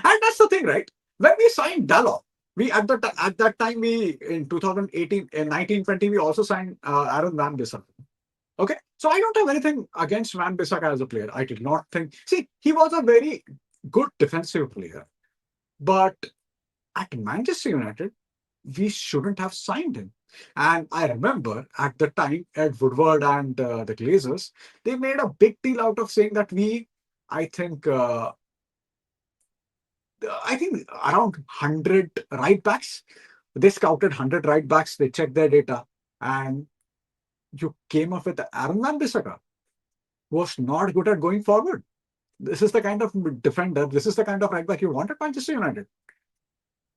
And that's the thing, right? When we signed Dalot, we at that time we in 2018 in 1920 we also signed Aaron Van Bissaka. Okay, so I don't have anything against Van Bissaka as a player. I did not think. See, he was a very good defensive player, but at Manchester United, we shouldn't have signed him. And I remember at the time, Ed Woodward and the Glazers, they made a big deal out of saying that I think, I think around 100 right backs. They scouted 100 right backs. They checked their data, and you came up with Aaron Wan-Bissaka, who was not good at going forward. This is the kind of defender. This is the kind of right back you want at Manchester United.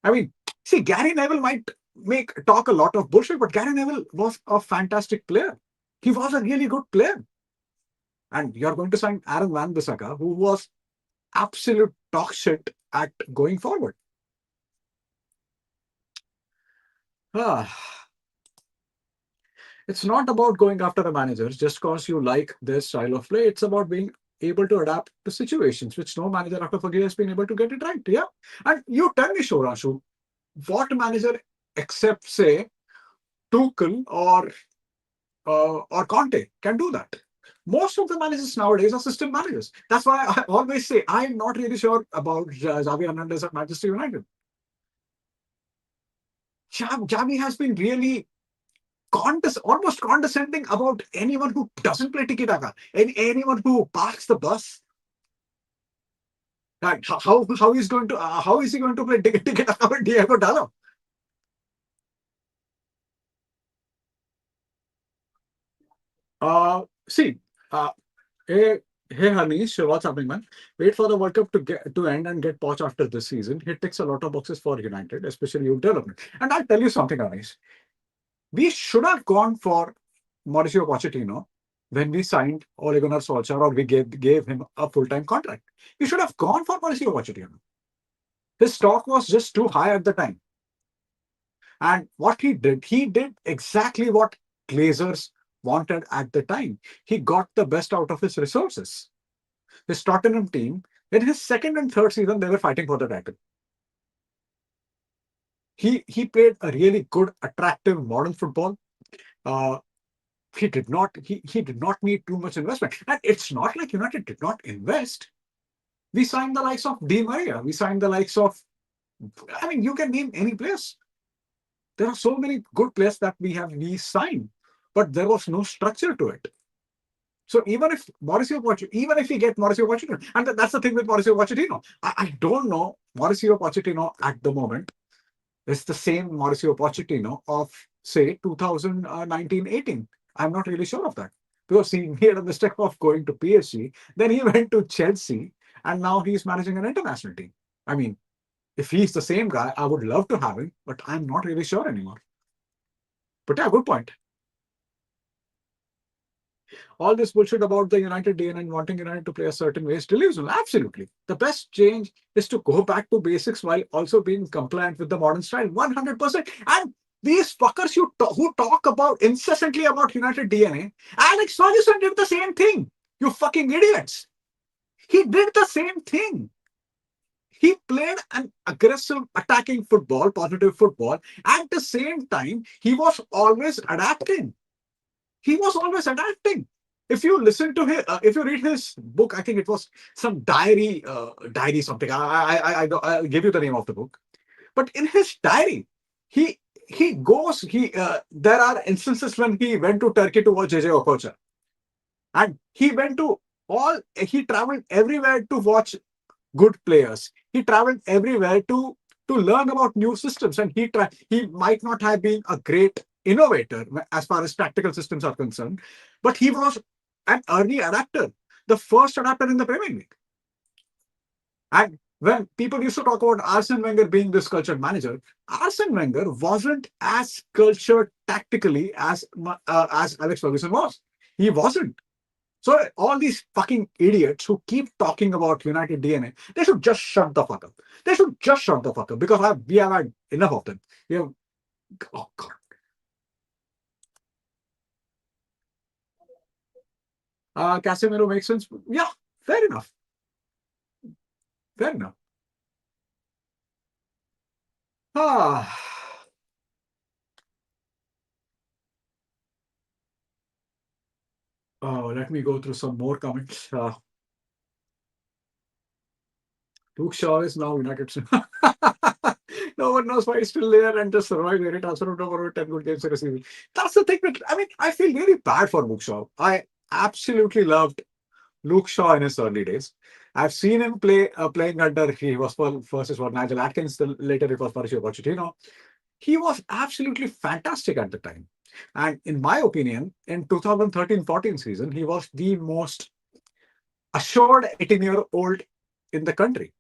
I mean, see, Gary Neville might make talk a lot of bullshit, but Gary Neville was a fantastic player. He was a really good player. And you're going to sign Aaron Wan-Bissaka, who was absolute talk shit at going forward. Ah, it's not about going after the managers just because you like their style of play. It's about being able to adapt to situations, which no manager after Fergie has been able to get it right. Yeah. And you tell me, Shoranshu, what manager except, say, Tuchel or Conte can do that. Most of the managers nowadays are system managers. That's why I always say I'm not really sure about Xavi Hernandez at Manchester United. Xavi has been really almost condescending about anyone who doesn't play tiki taka, anyone who parks the bus. Like, how is he going to play tiki taka with Diego Dallo? See, uh, hey, hey, Hanish, what's happening, man? Wait for the World Cup to end and get Poch after this season. He ticks a lot of boxes for United, especially youth development. And I'll tell you something, Hanish. We should have gone for Mauricio Pochettino when we signed Ole Gunnar Solskjaer or we gave him a full-time contract. We should have gone for Mauricio Pochettino. His stock was just too high at the time. And what he did exactly what Glazers wanted at the time. He got the best out of his resources. His Tottenham team, in his second and third season, they were fighting for the title. He played a really good, attractive modern football. Uh, he did not need too much investment. And it's not like United did not invest. We signed the likes of Di Maria. We signed the likes of, I mean, you can name any players. There are so many good players that we signed, but there was no structure to it. So even if we get Mauricio Pochettino, and that's the thing with Mauricio Pochettino, I don't know Mauricio Pochettino at the moment is the same Mauricio Pochettino of say 2019-18. I'm not really sure of that because he made a mistake of going to PSG, then he went to Chelsea, and now he's managing an international team. I mean, if he's the same guy, I would love to have him, but I'm not really sure anymore. But yeah, good point. All this bullshit about the United DNA and wanting United to play a certain way is delusional. Absolutely. The best change is to go back to basics while also being compliant with the modern style. 100%. And these fuckers who talk about incessantly about United DNA, Alex Ferguson did the same thing. You fucking idiots. He did the same thing. He played an aggressive attacking football, positive football. At the same time, he was always adapting. He was always adapting. If you listen to him, if you read his book, I think it was some diary something. I'll give you the name of the book. But in his diary, he he goes. There are instances when he went to Turkey to watch JJ Okocha, and he went to all. He traveled everywhere to watch good players. He traveled everywhere to learn about new systems, and he might not have been a great innovator as far as practical systems are concerned, but he was an early adapter, the first adapter in the Premier League. And when people used to talk about Arsene Wenger being this cultured manager, Arsene Wenger wasn't as cultured tactically as Alex Ferguson was. He wasn't. So all these fucking idiots who keep talking about United DNA, they should just shut the fuck up. They should just shut the fuck up because we have had enough of them. We have, oh god. Casemiro makes sense. Yeah, fair enough. Fair enough. Ah, oh, let me go through some more comments. Luke Shaw is now United. No one knows why he's still there and just survived very transfer over 10 good games in a season. That's the thing that I mean, I feel really bad for Luke Shaw. I absolutely loved Luke Shaw in his early days. I've seen him playing under he was first it was Nigel Atkins, later it was Mauricio Pochettino. He was absolutely fantastic at the time. And in my opinion, in 2013-14 season, he was the most assured 18-year-old in the country.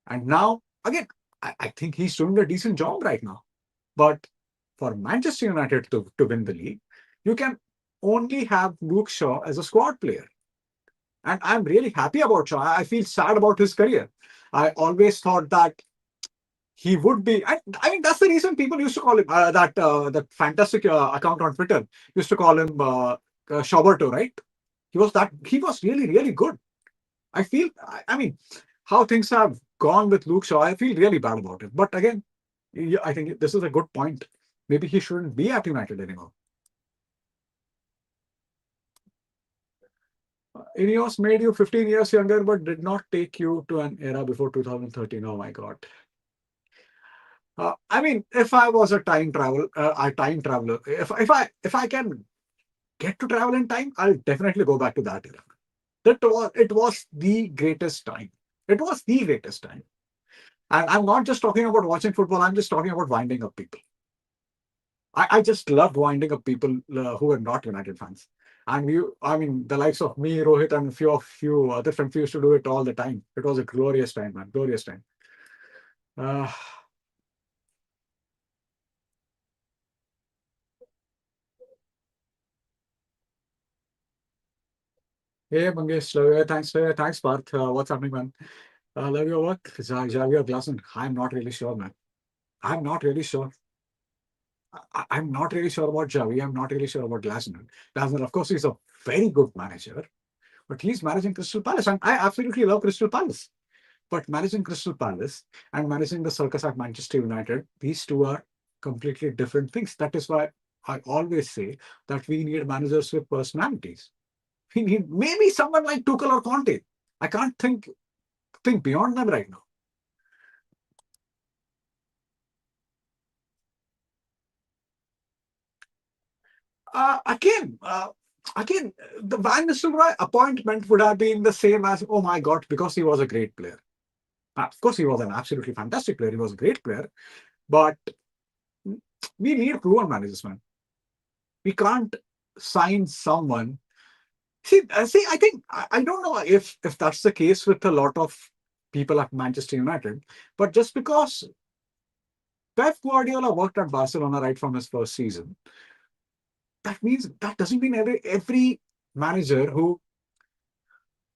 And now, again, I think he's doing a decent job right now. But for Manchester United to win the league, you can only have Luke Shaw as a squad player. And I'm really happy about Shaw. I feel sad about his career. I always thought that he would be. I mean, that's the reason people used to call him that fantastic account on Twitter used to call him Shawberto, right? He was really really good. I feel. I mean, how things have gone with Luke Shaw, I feel really bad about it. But again, yeah, I think this is a good point. Maybe he shouldn't be at United anymore. Ineos made you 15 years younger, but did not take you to an era before 2013. Oh my God. I mean, if I was a time traveler, if I can get to travel in time, I'll definitely go back to that era. It was the greatest time. It was the greatest time. And I'm not just talking about watching football. I'm just talking about winding up people. I just loved winding up people who were not United fans. And I mean, the likes of me, Rohit, and a few other friends used to do it all the time. It was a glorious time, man. Glorious time. Uh, hey, Mangesh, love you. Thanks, Parth. What's happening, man? Love your work. Xavier Glasson. I'm not really sure, man. I'm not really sure. I'm not really sure about Javi. I'm not really sure about Glasner. Glasner, of course, he's a very good manager, but he's managing Crystal Palace. And I absolutely love Crystal Palace. But managing Crystal Palace and managing the circus at Manchester United, these two are completely different things. That is why I always say that we need managers with personalities. We need maybe someone like Tuchel or Conte. I can't think beyond them right now. Again, the Van Nistelrooy appointment would have been the same as, oh my God, because he was a great player. Of course, he was an absolutely fantastic player. He was a great player, but we need proven managers, man. We can't sign someone. See, I think I don't know if that's the case with a lot of people at Manchester United, but just because Pep Guardiola worked at Barcelona right from his first season, that doesn't mean every manager who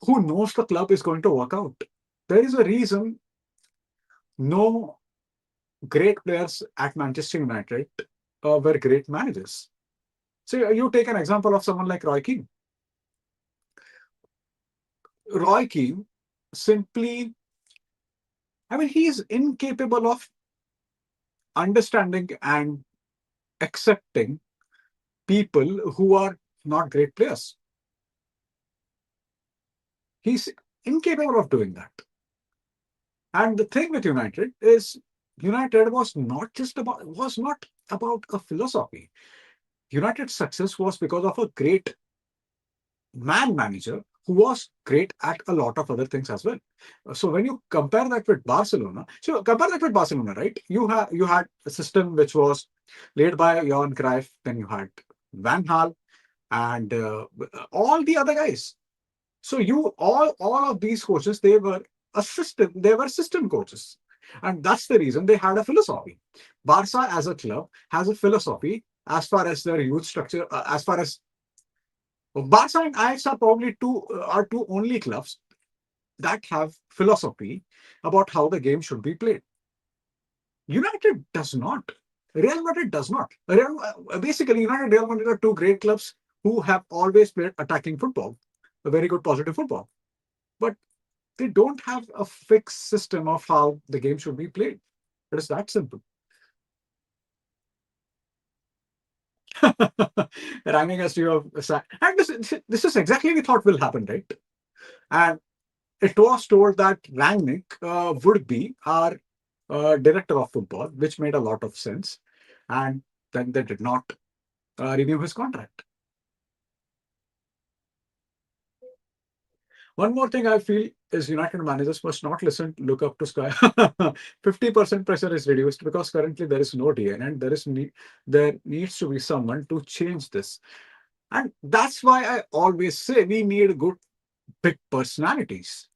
knows the club is going to work out. There is a reason no great players at Manchester United were great managers. So you take an example of someone like Roy Keane. Roy Keane simply, I mean, he is incapable of understanding and accepting people who are not great players. He's incapable of doing that. And the thing with United is United was not about a philosophy. United's success was because of a great man manager who was great at a lot of other things as well. So when you compare that with Barcelona, right? You had a system which was led by Johan Cruyff, then you had Van Gaal and all the other guys. So you all of these coaches, they were system coaches. And that's the reason they had a philosophy. Barca as a club has a philosophy as far as their youth structure, as far as Barca and Ajax are probably two only clubs that have philosophy about how the game should be played. United does not. Real Madrid does not. Basically, United and Real Madrid are two great clubs who have always played attacking football, a very good positive football. But they don't have a fixed system of how the game should be played. It is that simple. Ranking as you have, and this is exactly we thought will happen, right? And it was told that Rangnick would be our director of football, which made a lot of sense. And then they did not renew his contract. One more thing I feel is United managers must not look up to Sky. 50% pressure is reduced because currently there is no DN and there needs to be someone to change this. And that's why I always say we need good big personalities.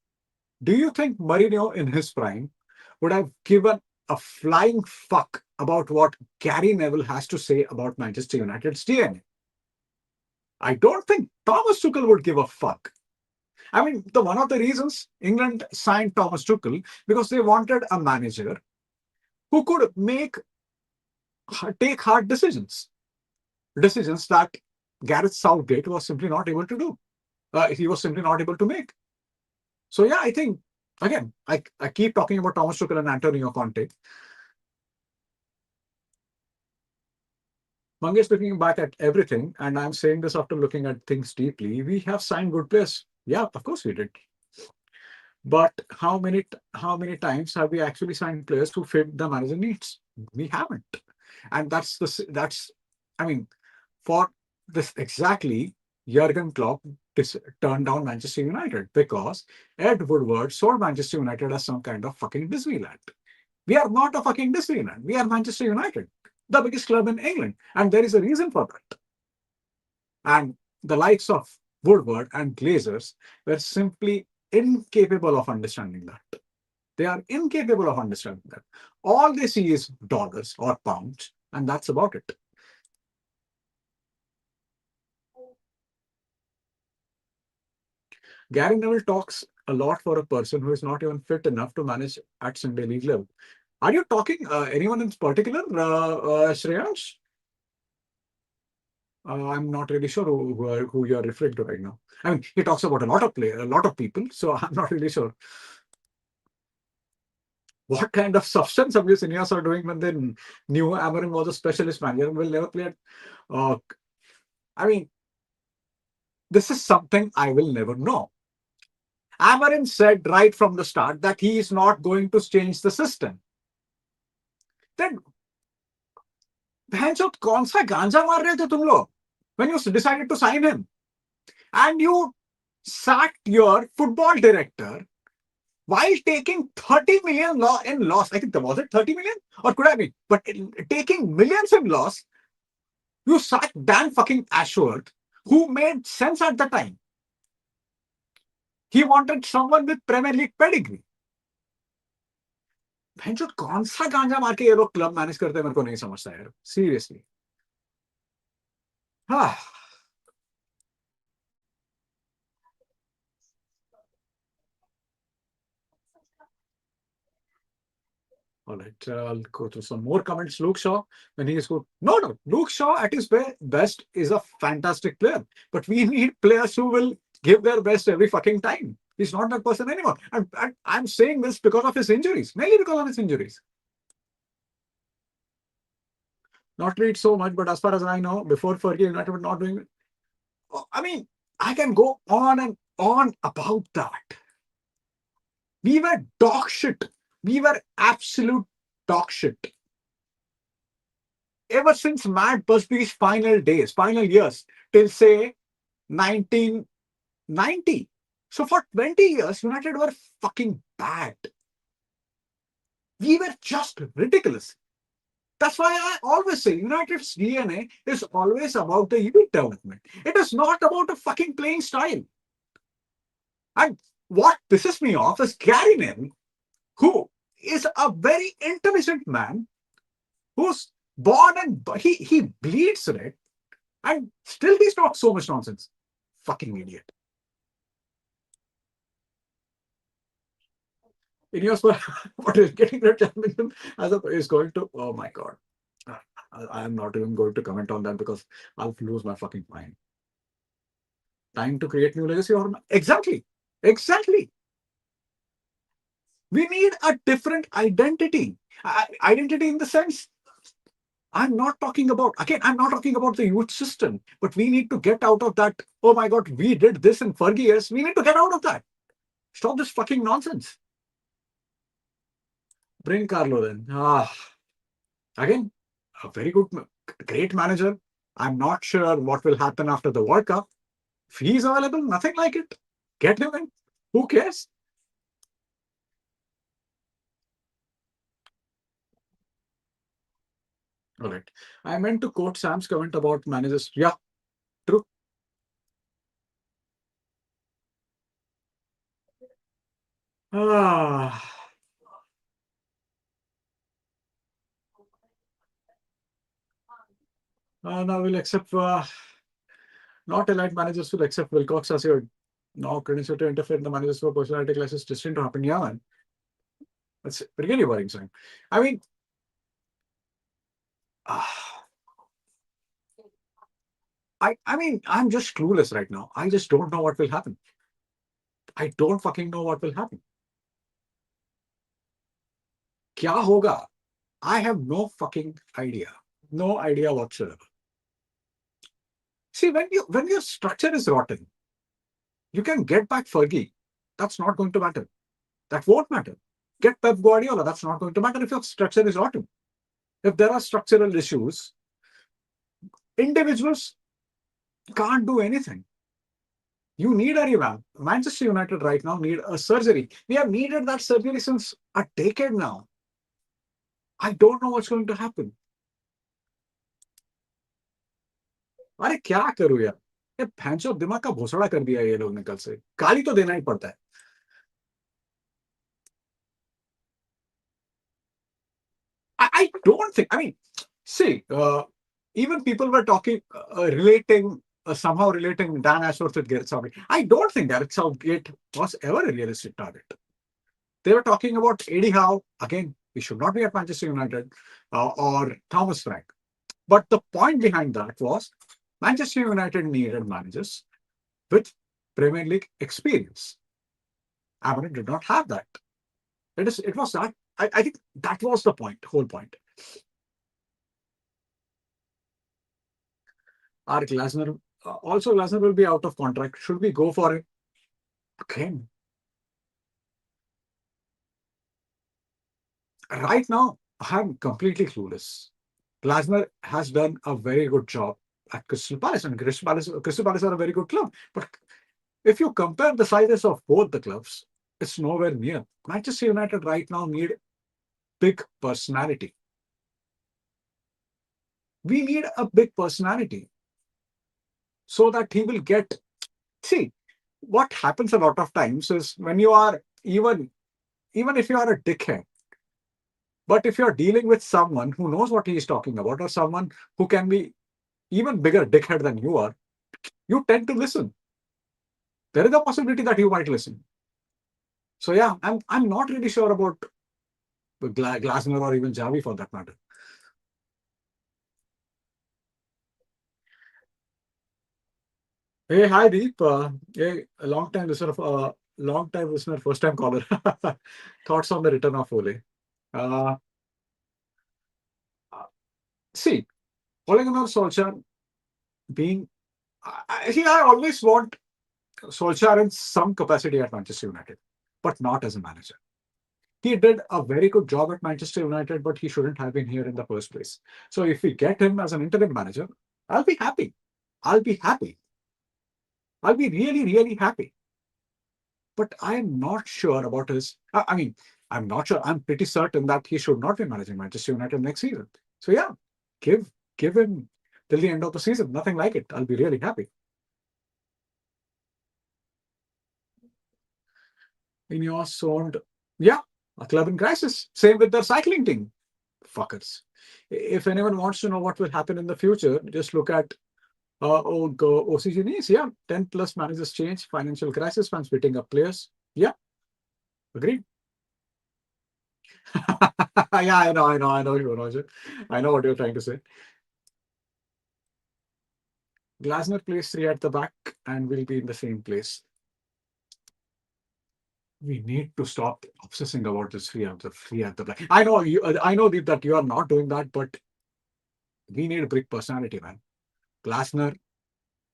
Do you think Mourinho in his prime would have given a flying fuck about what Gary Neville has to say about Manchester United's DNA? I don't think Thomas Tuchel would give a fuck. I mean, the one of the reasons England signed Thomas Tuchel because they wanted a manager who could take hard decisions that Gareth Southgate was simply not able to do. He was simply not able to make. So yeah, I think again, I keep talking about Thomas Tuchel and Antonio Conte. Mangesh, looking back at everything, and I'm saying this after looking at things deeply, we have signed good players. Yeah, of course we did. But how many times have we actually signed players who fit the manager needs? We haven't. And that's I mean, for this exactly, Jurgen Klopp turned down Manchester United because Ed Woodward sold Manchester United as some kind of fucking Disneyland. We are not a fucking Disneyland. We are Manchester United, the biggest club in England. And there is a reason for that. And the likes of Woodward and Glazers were simply incapable of understanding that. They are incapable of understanding that. All they see is dollars or pounds, and that's about it. Gary Neville talks a lot for a person who is not even fit enough to manage at Sunday League level. Are you talking anyone in particular, Shreyansh? I'm not really sure who you are referring to right now. I mean, he talks about a lot of people, so I'm not really sure what kind of substance abuse Ineos are doing when they knew Amorim was a specialist manager and will never play at. Uh, I mean, this is something I will never know. Amorim said right from the start that he is not going to change the system. Then, बहनचोद कौन सा गांजा मार रहे थे तुम लोग when you decided to sign him? And you sacked your football director while taking 30 million in loss. I think was it 30 million? Or could I be? But taking millions in loss, you sacked Dan fucking Ashworth, who made sense at the time. He wanted someone with Premier League pedigree. भैंचोद कौन सा गांजा मार के ये लोग club manage करते हैं मेरे को नहीं समझता यार सीरियसली हाँ All right, I'll go through some more comments. Luke Shaw, when he is good. No, no. Luke Shaw at his best is a fantastic player. But we need players who will give their best every fucking time. He's not that person anymore. And I'm saying this because of his injuries, mainly because of his injuries. Not read so much, but as far as I know, before Fergie United were not doing it. I mean, I can go on and on about that. We were dog shit. We were absolute dog shit. Ever since Matt Busby's final days, final years, till say 1990. So for 20 years, United were fucking bad. We were just ridiculous. That's why I always say United's DNA is always about the youth development. It is not about a fucking playing style. And what pisses me off is Gary Neville, who is a very intelligent man, who's born and he bleeds red, and still he's not so much nonsense. Fucking idiot. In your what is getting red championship as a is going to oh my god. I am not even going to comment on that because I'll lose my fucking mind. Time to create new legacy or not? Exactly. Exactly. We need a different identity. Identity in the sense I'm not talking about, again, I'm not talking about the youth system, but we need to get out of that. Oh my God, we did this in Fergie years. We need to get out of that. Stop this fucking nonsense. Bring Carlo then. Again, a very good, great manager. I'm not sure what will happen after the World Cup. If he's available, nothing like it. Get him in. Who cares? All right. I meant to quote Sam's comment about managers. Yeah, true. Ah, now we'll accept, not elite managers will accept Wilcox as your no credential to interfere in the managers for personality classes destined to happen. Yeah, man. That's really worrying sign. I mean, ah, I mean, I'm just clueless right now. I just don't know what will happen. I don't fucking know what will happen. Kya hoga? I have no fucking idea. No idea whatsoever. See, when your structure is rotten, you can get back Fergie. That's not going to matter. That won't matter. Get Pep Guardiola. That's not going to matter if your structure is rotten. If there are structural issues, individuals can't do anything. You need a revamp. Manchester United right now need a surgery. We have needed that surgery since a decade now. I don't know what's going to happen. अरे क्या करूं यार, ये भैंचो दिमाग का भोसड़ा कर दिया ये लोग ने कल से, गाली तो देना ही पड़ता है. I don't think. I mean, see, even people were talking, somehow relating Dan Ashworth with Gareth Southgate. I don't think Gareth Southgate was ever a realistic target. They were talking about Eddie Howe. Again, he should not be at Manchester United, or Thomas Frank. But the point behind that was Manchester United needed managers with Premier League experience. Amorim did not have that. It was that. I think that was the point, whole point. Our Glasner, also Glasner will be out of contract. Should we go for it? Again, right now, I'm completely clueless. Glasner has done a very good job at Crystal Palace, and Crystal Palace are a very good club. But if you compare the sizes of both the clubs, it's nowhere near. Manchester United right now need big personality. We need a big personality so that he will get. See, what happens a lot of times is when you are even if you are a dickhead, but if you're dealing with someone who knows what he is talking about, or someone who can be even bigger dickhead than you are, you tend to listen. There is a possibility that you might listen. So yeah, I'm not really sure about Glasner or even Javi for that matter. Hey, hi Deep. Hey, a long time listener, first time caller. Thoughts on the return of Ole? Uh, See, Ole Gunnar Solskjaer being, see, I always want Solskjaer in some capacity at Manchester United, but not as a manager. He did a very good job at Manchester United, but he shouldn't have been here in the first place. So if we get him as an interim manager, I'll be happy. I'll be happy. I'll be really, really happy. But I'm not sure about his. I mean, I'm not sure. I'm pretty certain that he should not be managing Manchester United next season. So yeah, give give him till the end of the season. Nothing like it. I'll be really happy. Ineos owned, yeah, a club in crisis. Same with their cycling team. Fuckers. If anyone wants to know what will happen in the future, just look at OCG Nice. Yeah, 10 plus managers change, financial crisis, fans beating up players. Yeah, agreed. Yeah, I know, Roger. I know what you're trying to say. Glasner plays three at the back and will be in the same place. We need to stop obsessing about this three at the back. I know Deep, that you are not doing that, but we need a big personality, man. Glasner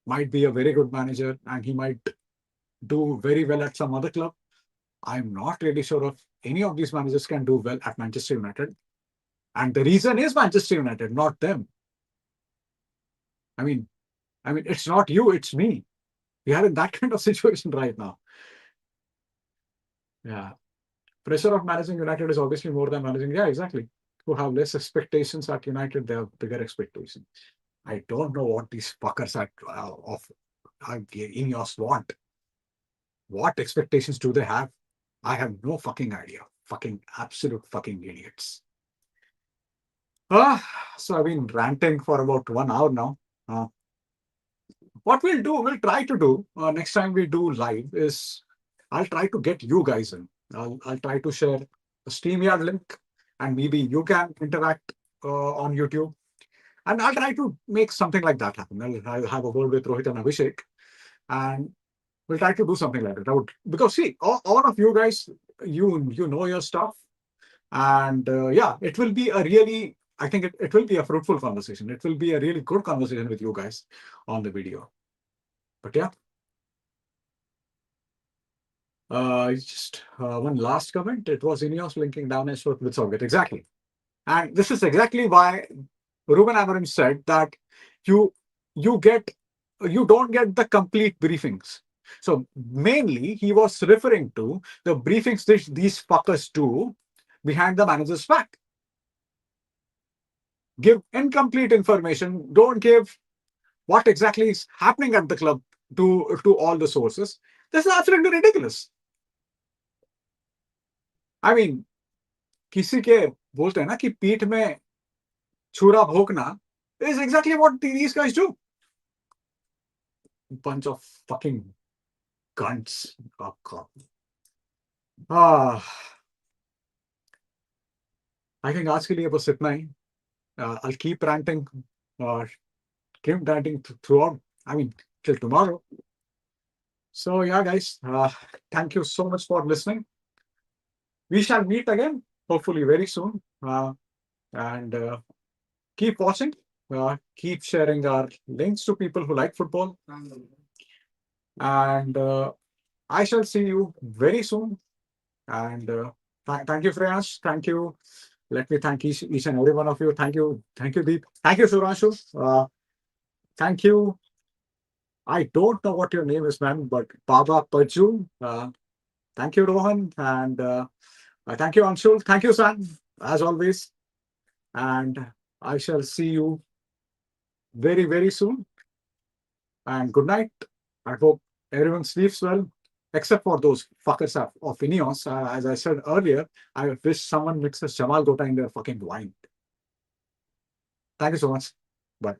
might be a very good manager and he might do very well at some other club. I'm not really sure if any of these managers can do well at Manchester United. And the reason is Manchester United, not them. I mean, it's not you, it's me. We are in that kind of situation right now. Yeah. Pressure of managing United is obviously more than managing. Yeah, exactly. Who have less expectations at United, they have bigger expectations. I don't know what these fuckers in your want. What expectations do they have? I have no fucking idea. Fucking absolute fucking idiots. So I've been ranting for about 1 hour now. Uh, what we'll try to do next time we do live is I'll try to get you guys in. I'll try to share a StreamYard link and maybe you can interact on YouTube. And I'll try to make something like that happen. I'll have a word with Rohit and Abhishek and we'll try to do something like that. Because see, all of you guys, you know your stuff. And yeah, it will be a really I think it will be a fruitful conversation. It will be a really good conversation with you guys on the video. But yeah, just one last comment. It was Ineos linking down his foot with Soviet. Exactly. And this is exactly why Ruben Amorim said that you you get you don't get the complete briefings. So mainly he was referring to the briefings that these fuckers do behind the manager's back. Give incomplete information. Don't give what exactly is happening at the club to all the sources. This is absolutely ridiculous. I mean, किसी के बोलते हैं ना कि पीठ में छुरा भोंकना is exactly what these guys do. Bunch of fucking cunts. Oh, God. Ah, I think आज के लिए बस इतना ही. I'll keep ranting, keep ranting throughout. I mean, till tomorrow. So yeah, guys, thank you so much for listening. We shall meet again, hopefully very soon. And keep watching. Keep sharing our links to people who like football. And I shall see you very soon. And thank you, Freyash. Thank you. Let me thank each and every one of you. Thank you, Deep. Thank you, Suranshu. Thank you. I don't know what your name is, man, but Baba Paju. Thank you, Rohan. And thank you, Anshul. Thank you, San, as always. And I shall see you very, very soon. And good night. I hope everyone sleeps well, except for those fuckers of Ineos. As I said earlier, I wish someone mixes Jamal Gota in their fucking wine. Thank you so much. Bye.